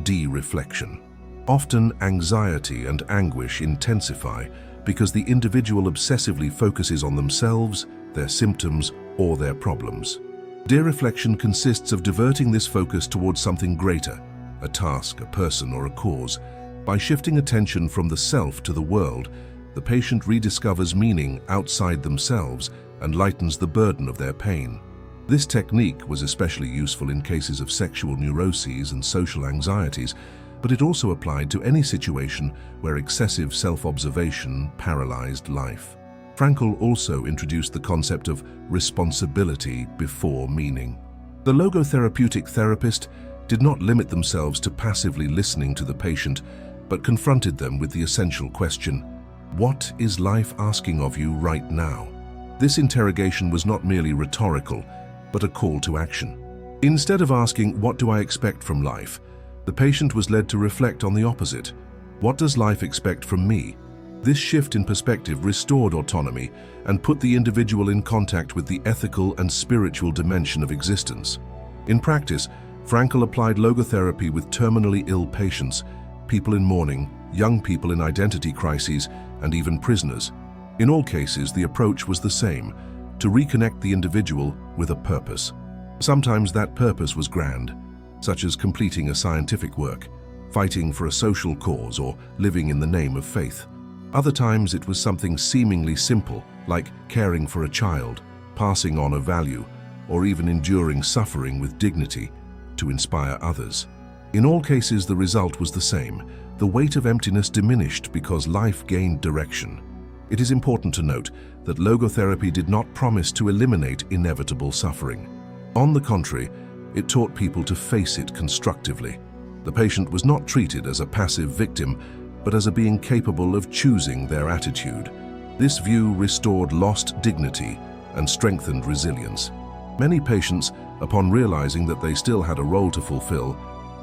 de-reflection. Often, anxiety and anguish intensify because the individual obsessively focuses on themselves, their symptoms, or their problems. De-reflection consists of diverting this focus towards something greater, a task, a person, or a cause. By shifting attention from the self to the world, the patient rediscovers meaning outside themselves and lightens the burden of their pain. This technique was especially useful in cases of sexual neuroses and social anxieties, but it also applied to any situation where excessive self-observation paralyzed life. Frankl also introduced the concept of responsibility before meaning. The logotherapeutic therapist did not limit themselves to passively listening to the patient, but confronted them with the essential question: what is life asking of you right now? This interrogation was not merely rhetorical, but a call to action. Instead of asking, "What do I expect from life?" the patient was led to reflect on the opposite. What does life expect from me? This shift in perspective restored autonomy and put the individual in contact with the ethical and spiritual dimension of existence. In practice, Frankl applied logotherapy with terminally ill patients, people in mourning, young people in identity crises, and even prisoners. In all cases, the approach was the same: to reconnect the individual with a purpose. Sometimes that purpose was grand, such as completing a scientific work, fighting for a social cause, or living in the name of faith. Other times it was something seemingly simple, like caring for a child, passing on a value, or even enduring suffering with dignity to inspire others. In all cases, the result was the same. The weight of emptiness diminished because life gained direction. It is important to note that logotherapy did not promise to eliminate inevitable suffering. On the contrary, it taught people to face it constructively. The patient was not treated as a passive victim, but as a being capable of choosing their attitude. This view restored lost dignity and strengthened resilience. Many patients, upon realizing that they still had a role to fulfill,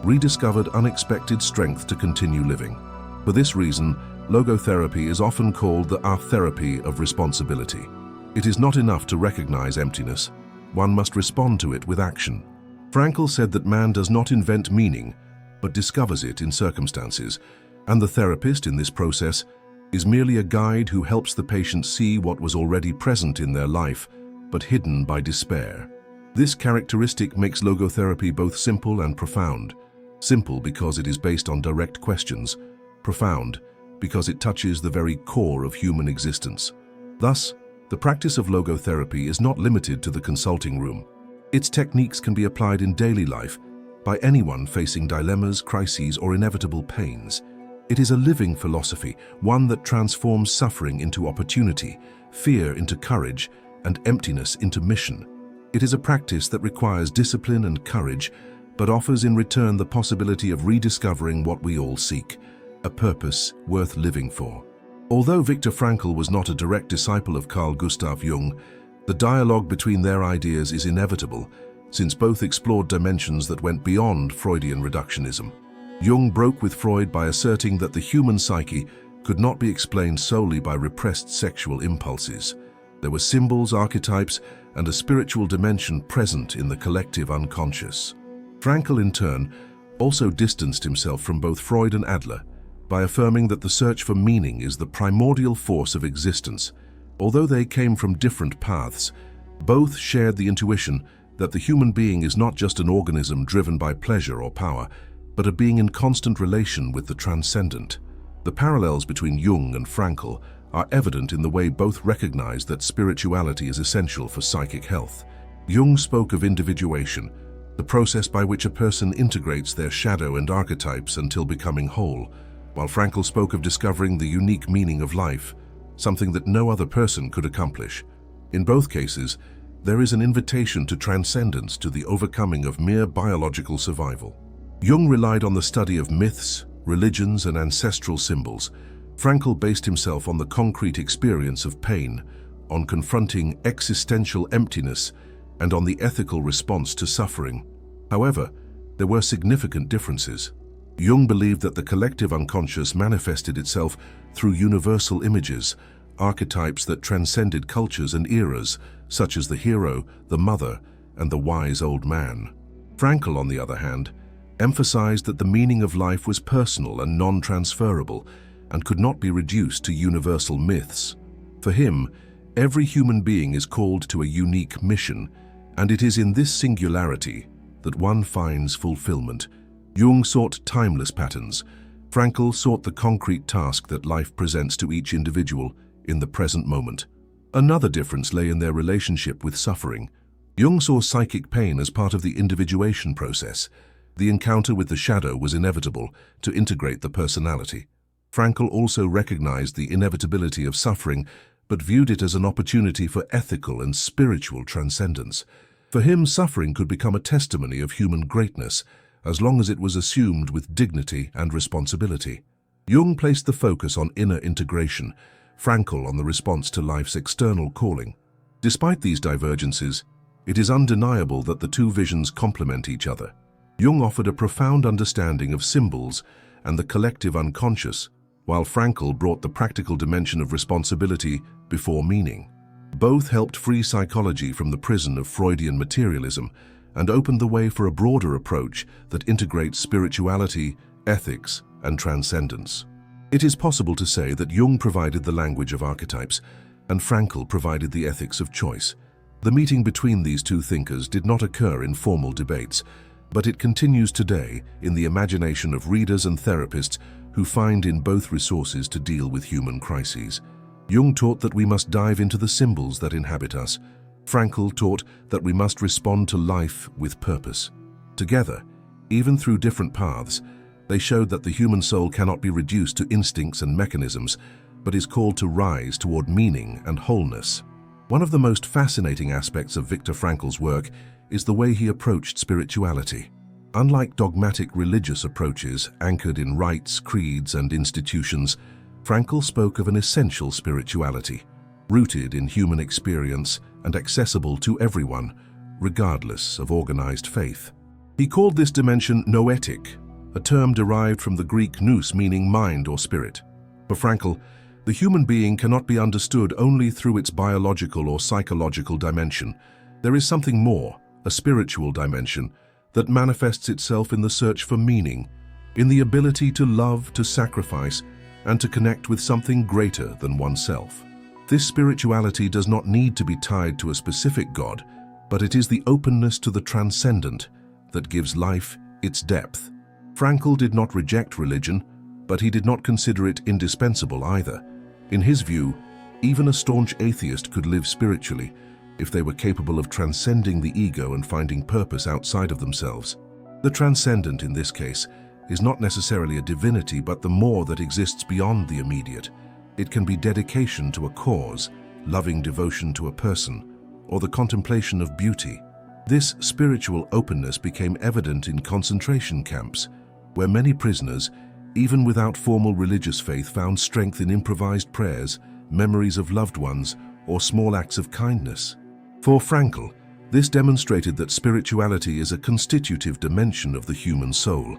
rediscovered unexpected strength to continue living. For this reason, logotherapy is often called the therapy of responsibility. It is not enough to recognize emptiness. One must respond to it with action. Frankl said that man does not invent meaning, but discovers it in circumstances, and the therapist in this process is merely a guide who helps the patient see what was already present in their life, but hidden by despair. This characteristic makes logotherapy both simple and profound. Simple because it is based on direct questions, profound because it touches the very core of human existence. Thus, the practice of logotherapy is not limited to the consulting room. Its techniques can be applied in daily life by anyone facing dilemmas, crises, or inevitable pains. It is a living philosophy, one that transforms suffering into opportunity, fear into courage, and emptiness into mission. It is a practice that requires discipline and courage, but offers in return the possibility of rediscovering what we all seek: a purpose worth living for. Although Viktor Frankl was not a direct disciple of Carl Gustav Jung, the dialogue between their ideas is inevitable, since both explored dimensions that went beyond Freudian reductionism. Jung broke with Freud by asserting that the human psyche could not be explained solely by repressed sexual impulses. There were symbols, archetypes, and a spiritual dimension present in the collective unconscious. Frankl, in turn, also distanced himself from both Freud and Adler by affirming that the search for meaning is the primordial force of existence. Although they came from different paths, both shared the intuition that the human being is not just an organism driven by pleasure or power, but a being in constant relation with the transcendent. The parallels between Jung and Frankl are evident in the way both recognize that spirituality is essential for psychic health. Jung spoke of individuation, the process by which a person integrates their shadow and archetypes until becoming whole, while Frankl spoke of discovering the unique meaning of life, something that no other person could accomplish. In both cases, there is an invitation to transcendence, to the overcoming of mere biological survival. Jung relied on the study of myths, religions, and ancestral symbols. Frankl based himself on the concrete experience of pain, on confronting existential emptiness, and on the ethical response to suffering. However, there were significant differences. Jung believed that the collective unconscious manifested itself through universal images, archetypes that transcended cultures and eras, such as the hero, the mother, and the wise old man. Frankl, on the other hand, emphasized that the meaning of life was personal and non-transferable and could not be reduced to universal myths. For him, every human being is called to a unique mission, and it is in this singularity that one finds fulfillment. Jung sought timeless patterns. Frankl sought the concrete task that life presents to each individual in the present moment. Another difference lay in their relationship with suffering. Jung saw psychic pain as part of the individuation process. The encounter with the shadow was inevitable to integrate the personality. Frankl also recognized the inevitability of suffering, but viewed it as an opportunity for ethical and spiritual transcendence. For him, suffering could become a testimony of human greatness, as long as it was assumed with dignity and responsibility. Jung placed the focus on inner integration, Frankl on the response to life's external calling. Despite these divergences, it is undeniable that the two visions complement each other. Jung offered a profound understanding of symbols and the collective unconscious, while Frankl brought the practical dimension of responsibility before meaning. Both helped free psychology from the prison of Freudian materialism and opened the way for a broader approach that integrates spirituality, ethics, and transcendence. It is possible to say that Jung provided the language of archetypes, and Frankl provided the ethics of choice. The meeting between these two thinkers did not occur in formal debates, but it continues today in the imagination of readers and therapists who find in both resources to deal with human crises. Jung taught that we must dive into the symbols that inhabit us. Frankl taught that we must respond to life with purpose. Together, even through different paths, they showed that the human soul cannot be reduced to instincts and mechanisms, but is called to rise toward meaning and wholeness. One of the most fascinating aspects of Viktor Frankl's work is the way he approached spirituality. Unlike dogmatic religious approaches anchored in rites, creeds, and institutions, Frankl spoke of an essential spirituality, rooted in human experience and accessible to everyone, regardless of organized faith. He called this dimension noetic, a term derived from the Greek nous meaning mind or spirit. For Frankl, the human being cannot be understood only through its biological or psychological dimension. There is something more, a spiritual dimension, that manifests itself in the search for meaning, in the ability to love, to sacrifice, and to connect with something greater than oneself. This spirituality does not need to be tied to a specific God, but it is the openness to the transcendent that gives life its depth. Frankl did not reject religion, but he did not consider it indispensable either. In his view, even a staunch atheist could live spiritually if they were capable of transcending the ego and finding purpose outside of themselves. The transcendent in this case is not necessarily a divinity, but the more that exists beyond the immediate. It can be dedication to a cause, loving devotion to a person, or the contemplation of beauty. This spiritual openness became evident in concentration camps, where many prisoners, even without formal religious faith, found strength in improvised prayers, memories of loved ones, or small acts of kindness. For Frankl, this demonstrated that spirituality is a constitutive dimension of the human soul,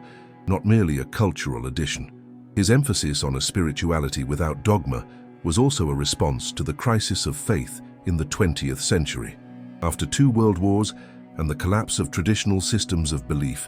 not merely a cultural addition. His emphasis on a spirituality without dogma was also a response to the crisis of faith in the 20th century. After 2 world wars and the collapse of traditional systems of belief,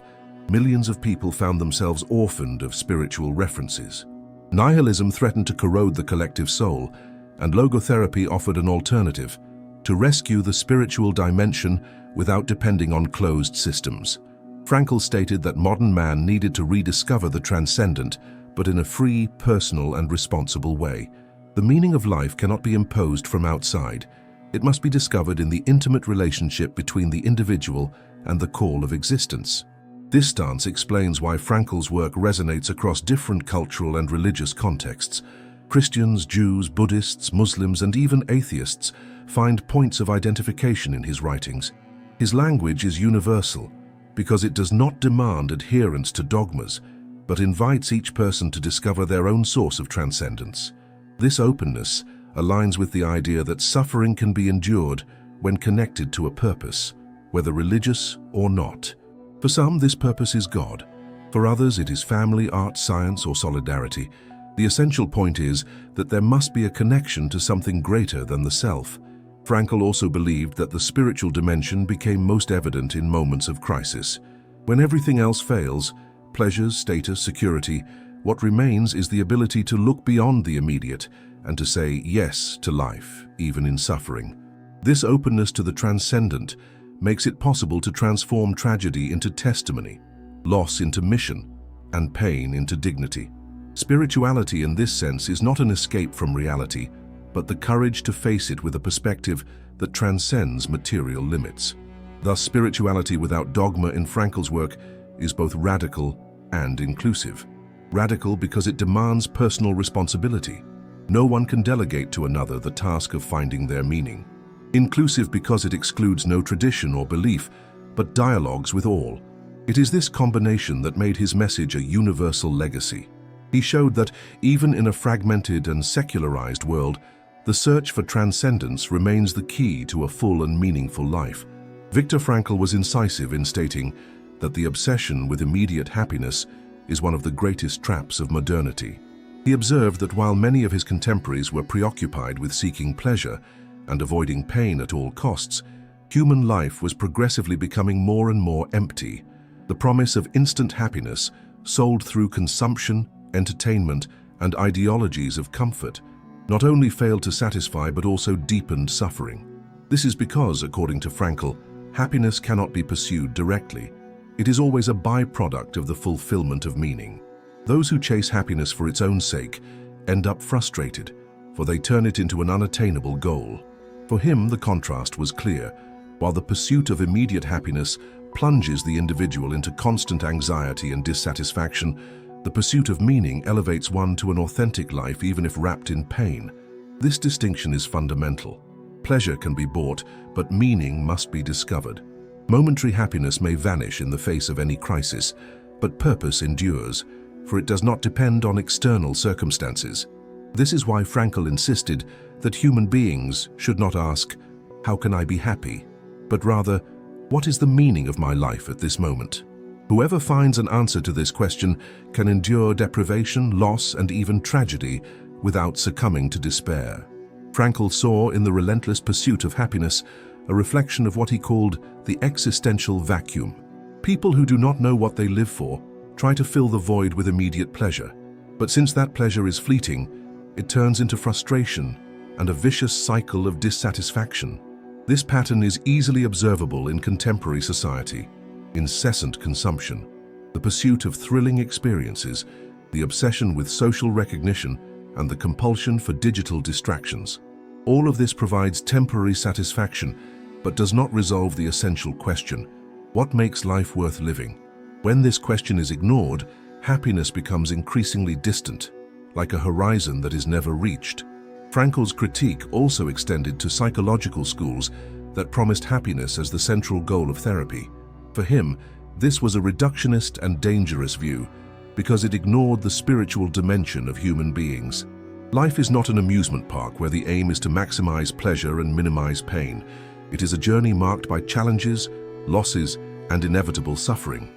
millions of people found themselves orphaned of spiritual references. Nihilism threatened to corrode the collective soul, and logotherapy offered an alternative to rescue the spiritual dimension without depending on closed systems. Frankl stated that modern man needed to rediscover the transcendent, but in a free, personal, and responsible way. The meaning of life cannot be imposed from outside. It must be discovered in the intimate relationship between the individual and the call of existence. This stance explains why Frankl's work resonates across different cultural and religious contexts. Christians, Jews, Buddhists, Muslims, and even atheists find points of identification in his writings. His language is universal because it does not demand adherence to dogmas, but invites each person to discover their own source of transcendence. This openness aligns with the idea that suffering can be endured when connected to a purpose. whether religious or not. For some, this purpose is God. For others, it is family, art, science, or solidarity. The essential point is that there must be a connection to something greater than the self. Frankl also believed that the spiritual dimension became most evident in moments of crisis. When everything else fails, pleasures, status, security, what remains is the ability to look beyond the immediate and to say yes to life, even in suffering. This openness to the transcendent makes it possible to transform tragedy into testimony, loss into mission, and pain into dignity. Spirituality in this sense is not an escape from reality, but the courage to face it with a perspective that transcends material limits. Thus, spirituality without dogma in Frankl's work is both radical and inclusive. Radical because it demands personal responsibility. No one can delegate to another the task of finding their meaning. Inclusive because it excludes no tradition or belief, but dialogues with all. It is this combination that made his message a universal legacy. He showed that, even in a fragmented and secularized world, the search for transcendence remains the key to a full and meaningful life. Viktor Frankl was incisive in stating that the obsession with immediate happiness is one of the greatest traps of modernity. He observed that while many of his contemporaries were preoccupied with seeking pleasure and avoiding pain at all costs, human life was progressively becoming more and more empty. The promise of instant happiness, sold through consumption, entertainment, and ideologies of comfort, not only failed to satisfy but also deepened suffering. This is because, according to Frankl, happiness cannot be pursued directly. It is always a byproduct of the fulfillment of meaning. Those who chase happiness for its own sake end up frustrated, for they turn it into an unattainable goal. For him, the contrast was clear. While the pursuit of immediate happiness plunges the individual into constant anxiety and dissatisfaction, the pursuit of meaning elevates one to an authentic life even if wrapped in pain. This distinction is fundamental. Pleasure can be bought, but meaning must be discovered. Momentary happiness may vanish in the face of any crisis, but purpose endures, for it does not depend on external circumstances. This is why Frankl insisted that human beings should not ask, "How can I be happy?" but rather, "What is the meaning of my life at this moment?" Whoever finds an answer to this question can endure deprivation, loss, and even tragedy without succumbing to despair. Frankl saw in the relentless pursuit of happiness a reflection of what he called the existential vacuum. People who do not know what they live for try to fill the void with immediate pleasure. But since that pleasure is fleeting, it turns into frustration and a vicious cycle of dissatisfaction. This pattern is easily observable in contemporary society. Incessant consumption, the pursuit of thrilling experiences, the obsession with social recognition, and the compulsion for digital distractions. All of this provides temporary satisfaction, but does not resolve the essential question: what makes life worth living? When this question is ignored, happiness becomes increasingly distant, like a horizon that is never reached. Frankl's critique also extended to psychological schools that promised happiness as the central goal of therapy. For him, this was a reductionist and dangerous view because it ignored the spiritual dimension of human beings. Life is not an amusement park where the aim is to maximize pleasure and minimize pain. It is a journey marked by challenges, losses, and inevitable suffering.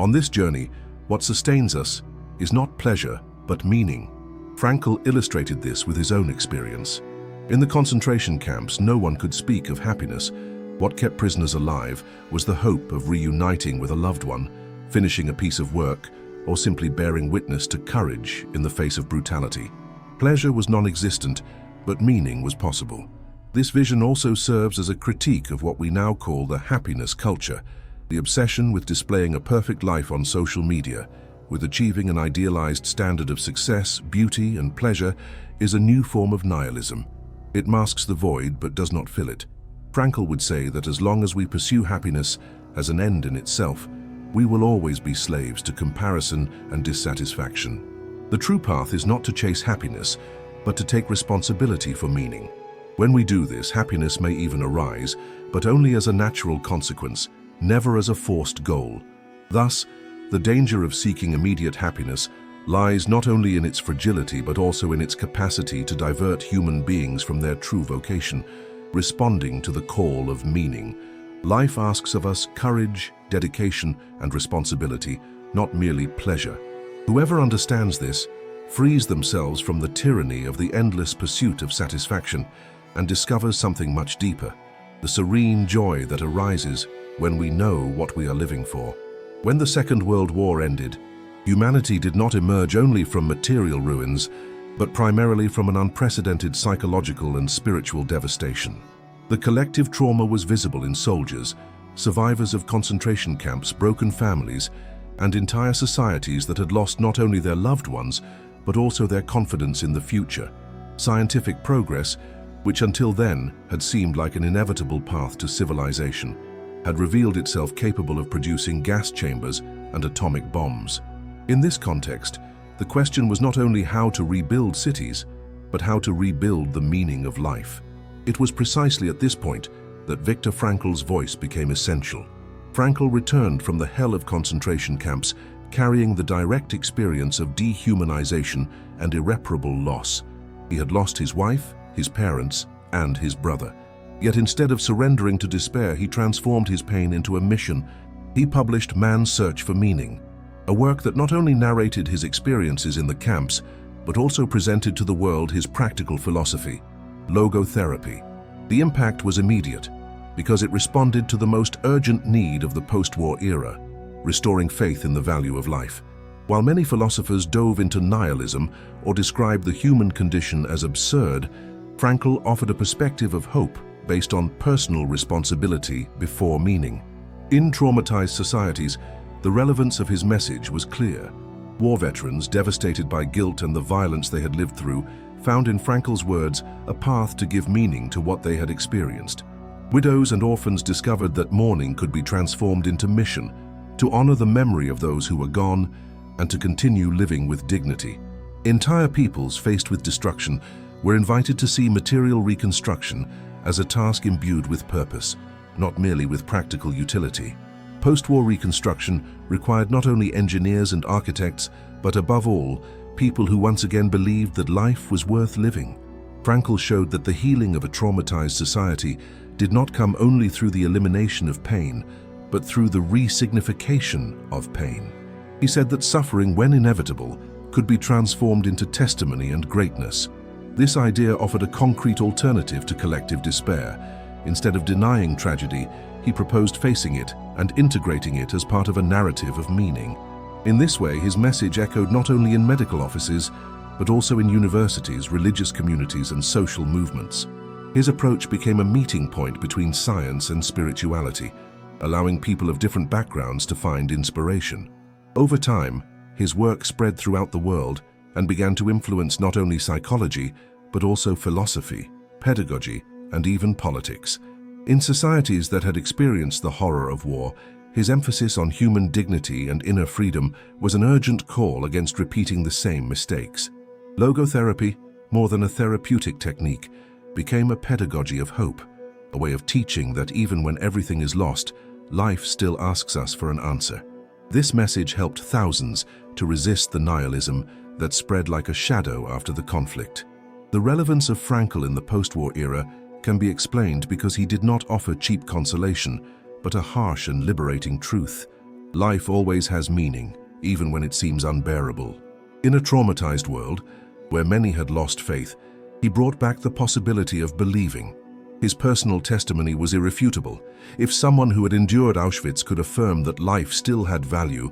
On this journey, what sustains us is not pleasure, but meaning. Frankl illustrated this with his own experience. In the concentration camps, no one could speak of happiness. What kept prisoners alive was the hope of reuniting with a loved one, finishing a piece of work, or simply bearing witness to courage in the face of brutality. Pleasure was non-existent, but meaning was possible. This vision also serves as a critique of what we now call the happiness culture, the obsession with displaying a perfect life on social media, with achieving an idealized standard of success, beauty, and pleasure, is a new form of nihilism. It masks the void but does not fill it. Frankl would say that as long as we pursue happiness as an end in itself, we will always be slaves to comparison and dissatisfaction. The true path is not to chase happiness, but to take responsibility for meaning. When we do this, happiness may even arise, but only as a natural consequence, never as a forced goal. Thus, the danger of seeking immediate happiness lies not only in its fragility but also in its capacity to divert human beings from their true vocation, responding to the call of meaning. Life asks of us courage, dedication, and responsibility, not merely pleasure. Whoever understands this frees themselves from the tyranny of the endless pursuit of satisfaction and discovers something much deeper, the serene joy that arises when we know what we are living for. When the Second World War ended, humanity did not emerge only from material ruins, but primarily from an unprecedented psychological and spiritual devastation. The collective trauma was visible in soldiers, survivors of concentration camps, broken families, and entire societies that had lost not only their loved ones, but also their confidence in the future. Scientific progress, which until then had seemed like an inevitable path to civilization, had revealed itself capable of producing gas chambers and atomic bombs. In this context, the question was not only how to rebuild cities, but how to rebuild the meaning of life. It was precisely at this point that Viktor Frankl's voice became essential. Frankl returned from the hell of concentration camps, carrying the direct experience of dehumanization and irreparable loss. He had lost his wife, his parents, and his brother. Yet instead of surrendering to despair, he transformed his pain into a mission. He published Man's Search for Meaning, a work that not only narrated his experiences in the camps, but also presented to the world his practical philosophy, logotherapy. The impact was immediate, because it responded to the most urgent need of the post-war era, restoring faith in the value of life. While many philosophers dove into nihilism or described the human condition as absurd, Frankl offered a perspective of hope based on personal responsibility before meaning. In traumatized societies, the relevance of his message was clear. War veterans, devastated by guilt and the violence they had lived through, found in Frankl's words a path to give meaning to what they had experienced. Widows and orphans discovered that mourning could be transformed into mission, to honor the memory of those who were gone and to continue living with dignity. Entire peoples faced with destruction were invited to see material reconstruction as a task imbued with purpose, not merely with practical utility. Post-war reconstruction required not only engineers and architects, but above all, people who once again believed that life was worth living. Frankl showed that the healing of a traumatized society did not come only through the elimination of pain, but through the resignification of pain. He said that suffering, when inevitable, could be transformed into testimony and greatness. This idea offered a concrete alternative to collective despair. Instead of denying tragedy, he proposed facing it and integrating it as part of a narrative of meaning. In this way, his message echoed not only in medical offices, but also in universities, religious communities, and social movements. His approach became a meeting point between science and spirituality, allowing people of different backgrounds to find inspiration. Over time, his work spread throughout the world and began to influence not only psychology, but also philosophy, pedagogy, and even politics. In societies that had experienced the horror of war, his emphasis on human dignity and inner freedom was an urgent call against repeating the same mistakes. Logotherapy, more than a therapeutic technique, became a pedagogy of hope, a way of teaching that even when everything is lost, life still asks us for an answer. This message helped thousands to resist the nihilism that spread like a shadow after the conflict. The relevance of Frankl in the post-war era can be explained because he did not offer cheap consolation, but a harsh and liberating truth. Life always has meaning, even when it seems unbearable. In a traumatized world, where many had lost faith, he brought back the possibility of believing. His personal testimony was irrefutable. If someone who had endured Auschwitz could affirm that life still had value,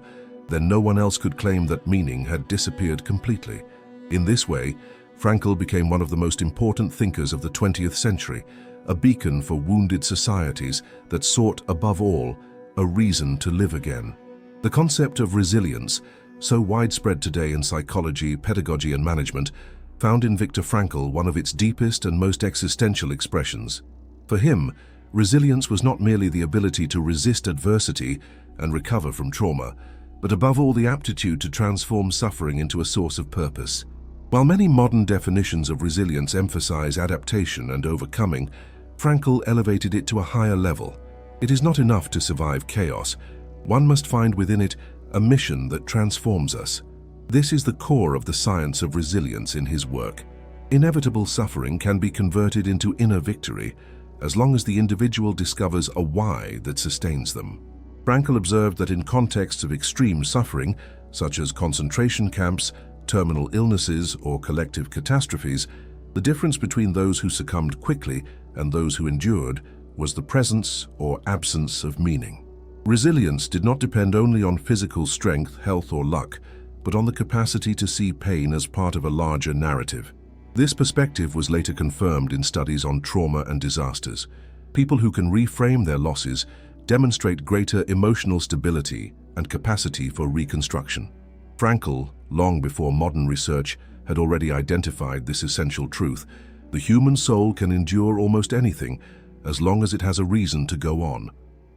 then no one else could claim that meaning had disappeared completely. In this way, Frankl became one of the most important thinkers of the 20th century, a beacon for wounded societies that sought, above all, a reason to live again. The concept of resilience, so widespread today in psychology, pedagogy, and management, found in Viktor Frankl one of its deepest and most existential expressions. For him, resilience was not merely the ability to resist adversity and recover from trauma, but above all the aptitude to transform suffering into a source of purpose. While many modern definitions of resilience emphasize adaptation and overcoming, Frankl elevated it to a higher level. It is not enough to survive chaos. One must find within it a mission that transforms us. This is the core of the science of resilience in his work. Inevitable suffering can be converted into inner victory, as long as the individual discovers a why that sustains them. Frankl observed that in contexts of extreme suffering, such as concentration camps, terminal illnesses, or collective catastrophes, the difference between those who succumbed quickly and those who endured was the presence or absence of meaning. Resilience did not depend only on physical strength, health, or luck, but on the capacity to see pain as part of a larger narrative. This perspective was later confirmed in studies on trauma and disasters. People who can reframe their losses demonstrate greater emotional stability and capacity for reconstruction. Frankl, long before modern research, had already identified this essential truth. The human soul can endure almost anything as long as it has a reason to go on.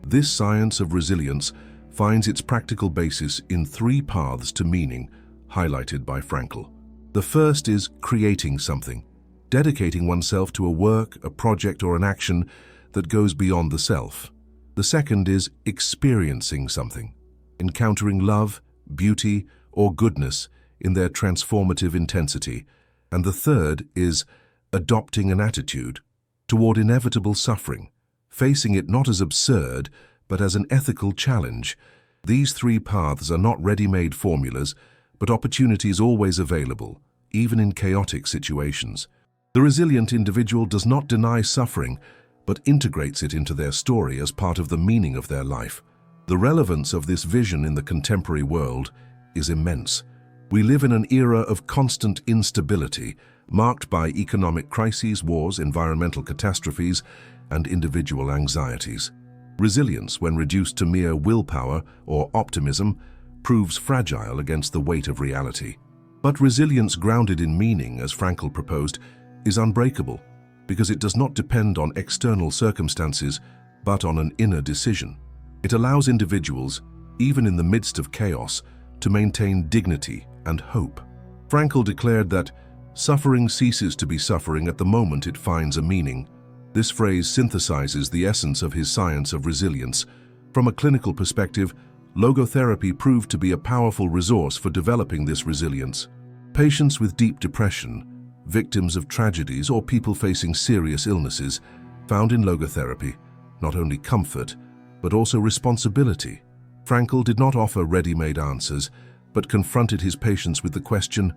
This science of resilience finds its practical basis in three paths to meaning, highlighted by Frankl. The first is creating something, dedicating oneself to a work, a project, or an action that goes beyond the self. The second is experiencing something, encountering love, beauty, or goodness in their transformative intensity. And the third is adopting an attitude toward inevitable suffering, facing it not as absurd, but as an ethical challenge. These three paths are not ready-made formulas, but opportunities always available, even in chaotic situations. The resilient individual does not deny suffering, but integrates it into their story as part of the meaning of their life. The relevance of this vision in the contemporary world is immense. We live in an era of constant instability, marked by economic crises, wars, environmental catastrophes, and individual anxieties. Resilience, when reduced to mere willpower or optimism, proves fragile against the weight of reality. But resilience grounded in meaning, as Frankl proposed, is unbreakable, because it does not depend on external circumstances, but on an inner decision. It allows individuals, even in the midst of chaos, to maintain dignity and hope. Frankl declared that suffering ceases to be suffering at the moment it finds a meaning. This phrase synthesizes the essence of his science of resilience. From a clinical perspective, logotherapy proved to be a powerful resource for developing this resilience. Patients with deep depression, victims of tragedies, or people facing serious illnesses found in logotherapy not only comfort, but also responsibility. Frankl did not offer ready-made answers, but confronted his patients with the question,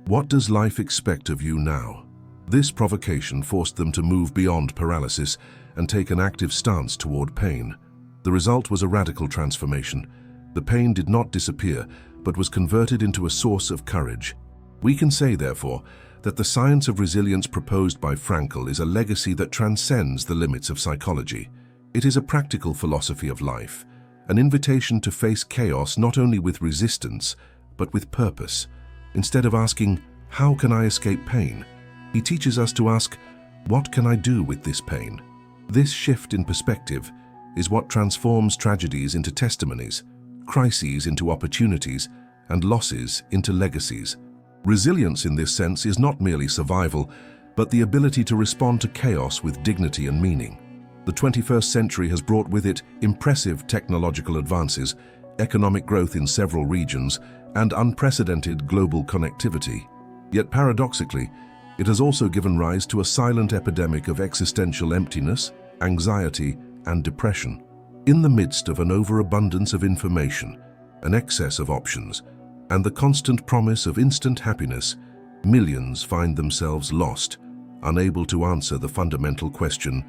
"What does life expect of you now?" This provocation forced them to move beyond paralysis and take an active stance toward pain. The result was a radical transformation. The pain did not disappear, but was converted into a source of courage. We can say, therefore, that the science of resilience proposed by Frankl is a legacy that transcends the limits of psychology. It is a practical philosophy of life, an invitation to face chaos not only with resistance, but with purpose. Instead of asking, "How can I escape pain?" he teaches us to ask, "What can I do with this pain?" This shift in perspective is what transforms tragedies into testimonies, crises into opportunities, and losses into legacies. Resilience in this sense is not merely survival, but the ability to respond to chaos with dignity and meaning. The 21st century has brought with it impressive technological advances, economic growth in several regions, and unprecedented global connectivity. Yet paradoxically, it has also given rise to a silent epidemic of existential emptiness, anxiety, and depression. In the midst of an overabundance of information, an excess of options, and the constant promise of instant happiness, millions find themselves lost, unable to answer the fundamental question,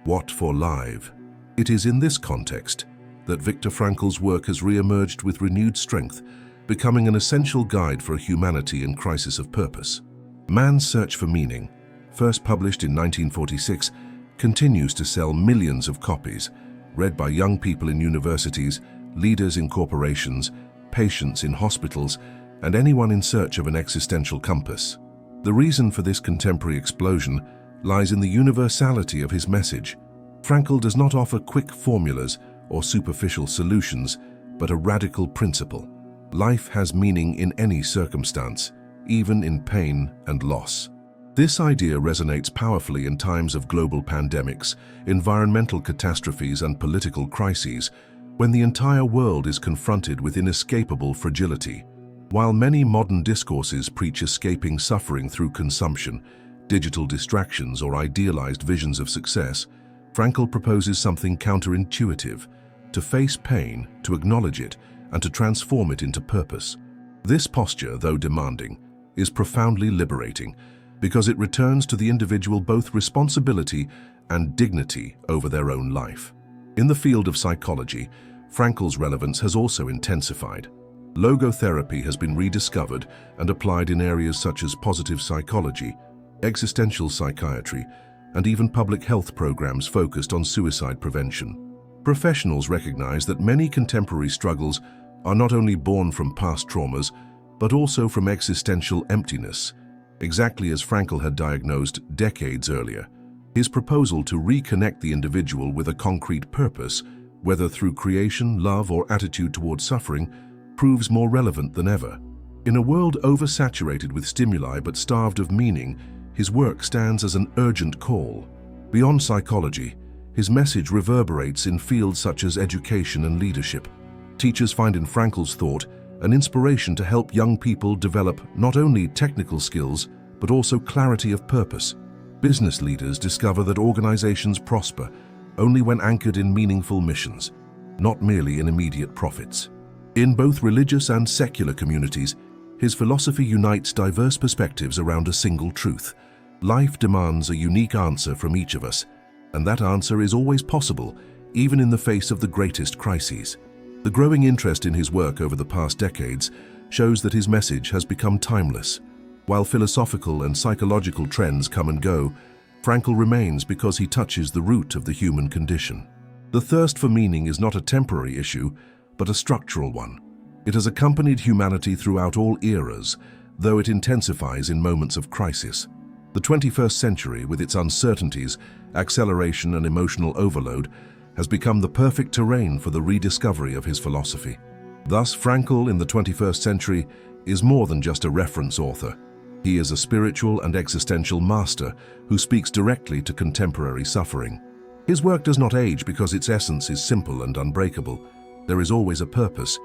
what for life? It is in this context that Viktor Frankl's work has re-emerged with renewed strength, becoming an essential guide for humanity in crisis of purpose. Man's Search for Meaning, first published in 1946, continues to sell millions of copies, read by young people in universities, leaders in corporations, patients in hospitals, and anyone in search of an existential compass. The reason for this contemporary explosion lies in the universality of his message. Frankl does not offer quick formulas or superficial solutions, but a radical principle. Life has meaning in any circumstance, even in pain and loss. This idea resonates powerfully in times of global pandemics, environmental catastrophes, and political crises, when the entire world is confronted with inescapable fragility. While many modern discourses preach escaping suffering through consumption, digital distractions, or idealized visions of success, Frankl proposes something counterintuitive: to face pain, to acknowledge it, and to transform it into purpose. This posture, though demanding, is profoundly liberating because it returns to the individual both responsibility and dignity over their own life. In the field of psychology, Frankl's relevance has also intensified. Logotherapy has been rediscovered and applied in areas such as positive psychology, existential psychiatry, and even public health programs focused on suicide prevention. Professionals recognize that many contemporary struggles are not only born from past traumas, but also from existential emptiness, exactly as Frankl had diagnosed decades earlier. His proposal to reconnect the individual with a concrete purpose, whether through creation, love, or attitude towards suffering, proves more relevant than ever. In a world oversaturated with stimuli but starved of meaning, his work stands as an urgent call. Beyond psychology, his message reverberates in fields such as education and leadership. Teachers find in Frankl's thought an inspiration to help young people develop not only technical skills, but also clarity of purpose. Business leaders discover that organizations prosper only when anchored in meaningful missions, not merely in immediate profits. In both religious and secular communities, his philosophy unites diverse perspectives around a single truth. Life demands a unique answer from each of us, and that answer is always possible, even in the face of the greatest crises. The growing interest in his work over the past decades shows that his message has become timeless. While philosophical and psychological trends come and go, Frankl remains because he touches the root of the human condition. The thirst for meaning is not a temporary issue, but a structural one. It has accompanied humanity throughout all eras, though it intensifies in moments of crisis. The 21st century, with its uncertainties, acceleration, and emotional overload, has become the perfect terrain for the rediscovery of his philosophy. Thus, Frankl in the 21st century is more than just a reference author. He is a spiritual and existential master who speaks directly to contemporary suffering. His work does not age because its essence is simple and unbreakable. There is always a purpose,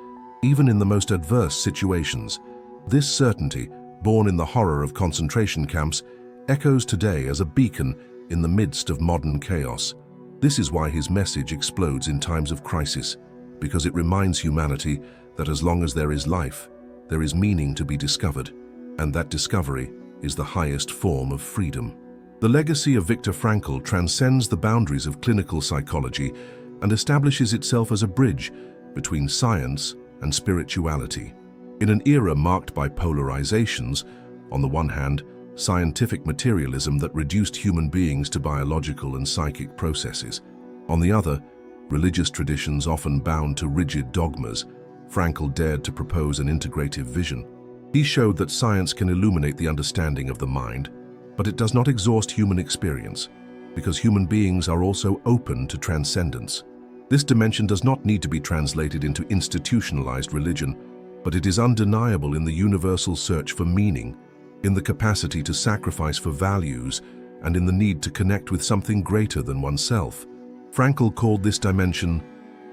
even in the most adverse situations. This certainty, born in the horror of concentration camps, echoes today as a beacon in the midst of modern chaos. This is why his message explodes in times of crisis, because it reminds humanity that as long as there is life, there is meaning to be discovered, and that discovery is the highest form of freedom. The legacy of Viktor Frankl transcends the boundaries of clinical psychology and establishes itself as a bridge between science and spirituality. In an era marked by polarizations, on the one hand, scientific materialism that reduced human beings to biological and psychic processes. On the other, religious traditions often bound to rigid dogmas, Frankl dared to propose an integrative vision. He showed that science can illuminate the understanding of the mind, but it does not exhaust human experience, because human beings are also open to transcendence. This dimension does not need to be translated into institutionalized religion, but it is undeniable in the universal search for meaning, in the capacity to sacrifice for values, and in the need to connect with something greater than oneself. Frankl called this dimension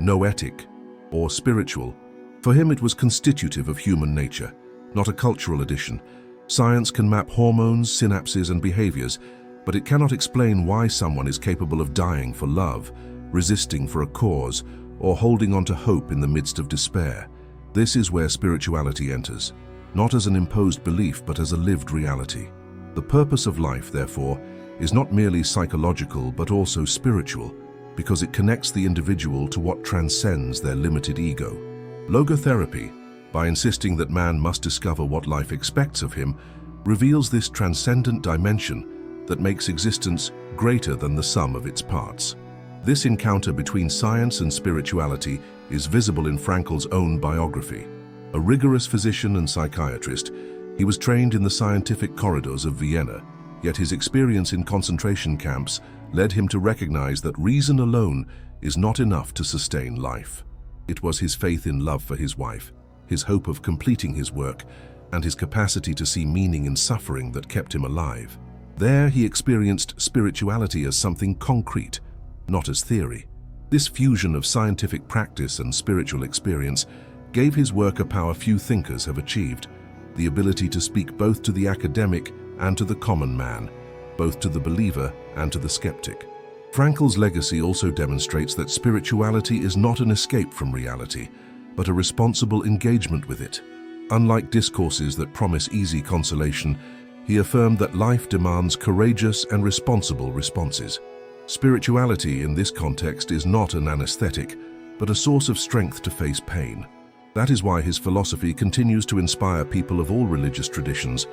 noetic, or spiritual. For him, it was constitutive of human nature, not a cultural addition. Science can map hormones, synapses, and behaviors, but it cannot explain why someone is capable of dying for love, resisting for a cause, or holding on to hope in the midst of despair. This is where spirituality enters, not as an imposed belief, but as a lived reality. The purpose of life, therefore, is not merely psychological, but also spiritual, because it connects the individual to what transcends their limited ego. Logotherapy, by insisting that man must discover what life expects of him, reveals this transcendent dimension that makes existence greater than the sum of its parts. This encounter between science and spirituality is visible in Frankl's own biography. A rigorous physician and psychiatrist, he was trained in the scientific corridors of Vienna, yet his experience in concentration camps led him to recognize that reason alone is not enough to sustain life. It was his faith in love for his wife, his hope of completing his work, and his capacity to see meaning in suffering that kept him alive. There he experienced spirituality as something concrete, not as theory. This fusion of scientific practice and spiritual experience gave his work a power few thinkers have achieved, the ability to speak both to the academic and to the common man, both to the believer and to the skeptic. Frankl's legacy also demonstrates that spirituality is not an escape from reality, but a responsible engagement with it. Unlike discourses that promise easy consolation, he affirmed that life demands courageous and responsible responses. Spirituality in this context is not an anesthetic, but a source of strength to face pain. That is why his philosophy continues to inspire people of all religious traditions,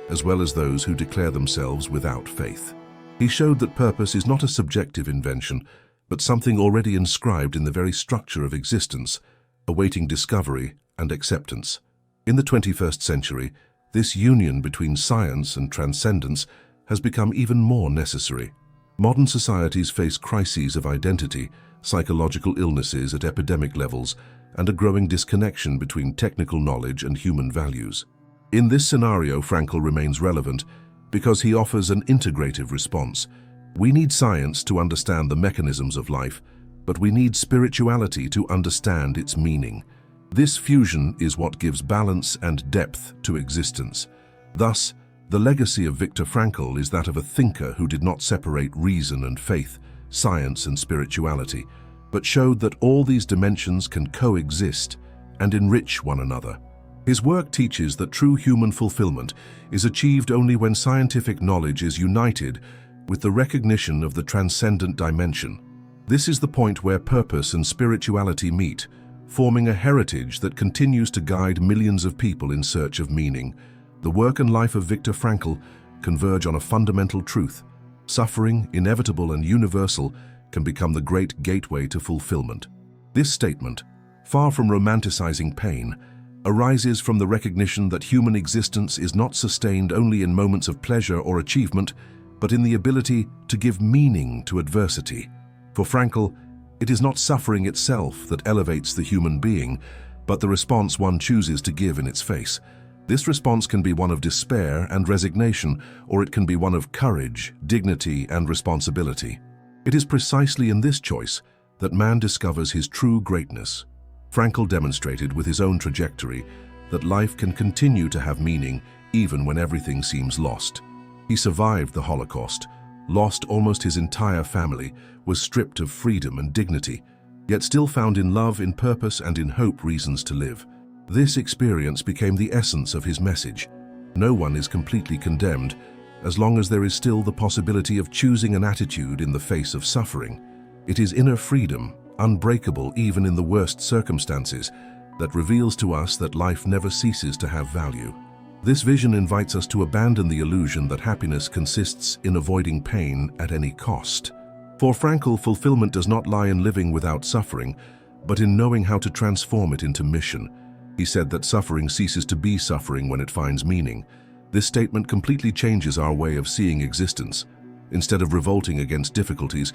as well as those who declare themselves without faith. He showed that purpose is not a subjective invention, but something already inscribed in the very structure of existence, awaiting discovery and acceptance. In the 21st century, this union between science and transcendence has become even more necessary. Modern societies face crises of identity, psychological illnesses at epidemic levels, and a growing disconnection between technical knowledge and human values. In this scenario, Frankl remains relevant because he offers an integrative response. We need science to understand the mechanisms of life, but we need spirituality to understand its meaning. This fusion is what gives balance and depth to existence. Thus, the legacy of Viktor Frankl is that of a thinker who did not separate reason and faith, science and spirituality, but showed that all these dimensions can coexist and enrich one another. His work teaches that true human fulfillment is achieved only when scientific knowledge is united with the recognition of the transcendent dimension. This is the point where purpose and spirituality meet, forming a heritage that continues to guide millions of people in search of meaning. The work and life of Viktor Frankl converge on a fundamental truth. Suffering, inevitable and universal, can become the great gateway to fulfillment. This statement, far from romanticizing pain, arises from the recognition that human existence is not sustained only in moments of pleasure or achievement, but in the ability to give meaning to adversity. For Frankl, it is not suffering itself that elevates the human being, but the response one chooses to give in its face. This response can be one of despair and resignation, or it can be one of courage, dignity, and responsibility. It is precisely in this choice that man discovers his true greatness. Frankl demonstrated with his own trajectory that life can continue to have meaning even when everything seems lost. He survived the Holocaust, lost almost his entire family, was stripped of freedom and dignity, yet still found in love, in purpose, and in hope reasons to live. This experience became the essence of his message. No one is completely condemned, as long as there is still the possibility of choosing an attitude in the face of suffering. It is inner freedom, unbreakable even in the worst circumstances, that reveals to us that life never ceases to have value. This vision invites us to abandon the illusion that happiness consists in avoiding pain at any cost. For Frankl, fulfillment does not lie in living without suffering, but in knowing how to transform it into mission. He said that suffering ceases to be suffering when it finds meaning. This statement completely changes our way of seeing existence. Instead of revolting against difficulties,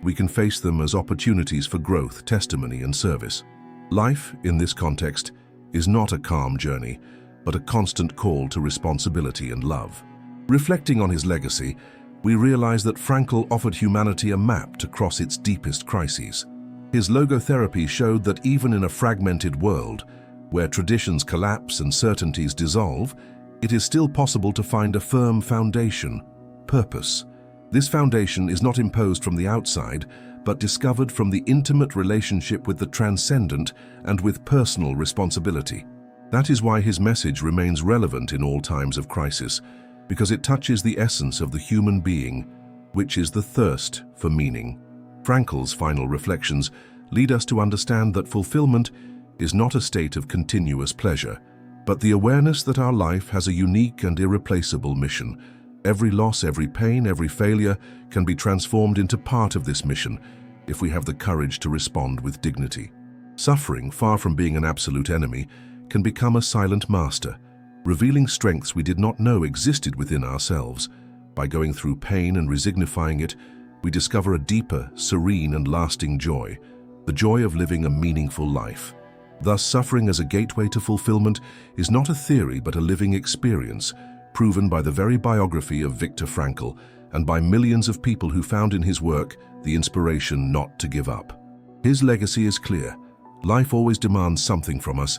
we can face them as opportunities for growth, testimony, and service. Life, in this context, is not a calm journey, but a constant call to responsibility and love. Reflecting on his legacy, we realize that Frankl offered humanity a map to cross its deepest crises. His logotherapy showed that even in a fragmented world, where traditions collapse and certainties dissolve, it is still possible to find a firm foundation, purpose. This foundation is not imposed from the outside, but discovered from the intimate relationship with the transcendent and with personal responsibility. That is why his message remains relevant in all times of crisis, because it touches the essence of the human being, which is the thirst for meaning. Frankl's final reflections lead us to understand that fulfillment is not a state of continuous pleasure, but the awareness that our life has a unique and irreplaceable mission. Every loss, every pain, every failure can be transformed into part of this mission if we have the courage to respond with dignity. Suffering, far from being an absolute enemy, can become a silent master, revealing strengths we did not know existed within ourselves. By going through pain and resignifying it, we discover a deeper, serene, and lasting joy, the joy of living a meaningful life. Thus, suffering as a gateway to fulfillment is not a theory but a living experience, proven by the very biography of Viktor Frankl and by millions of people who found in his work the inspiration not to give up. His legacy is clear. Life always demands something from us,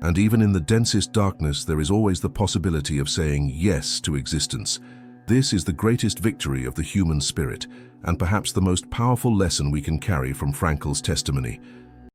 and even in the densest darkness there is always the possibility of saying yes to existence. This is the greatest victory of the human spirit, and perhaps the most powerful lesson we can carry from Frankl's testimony.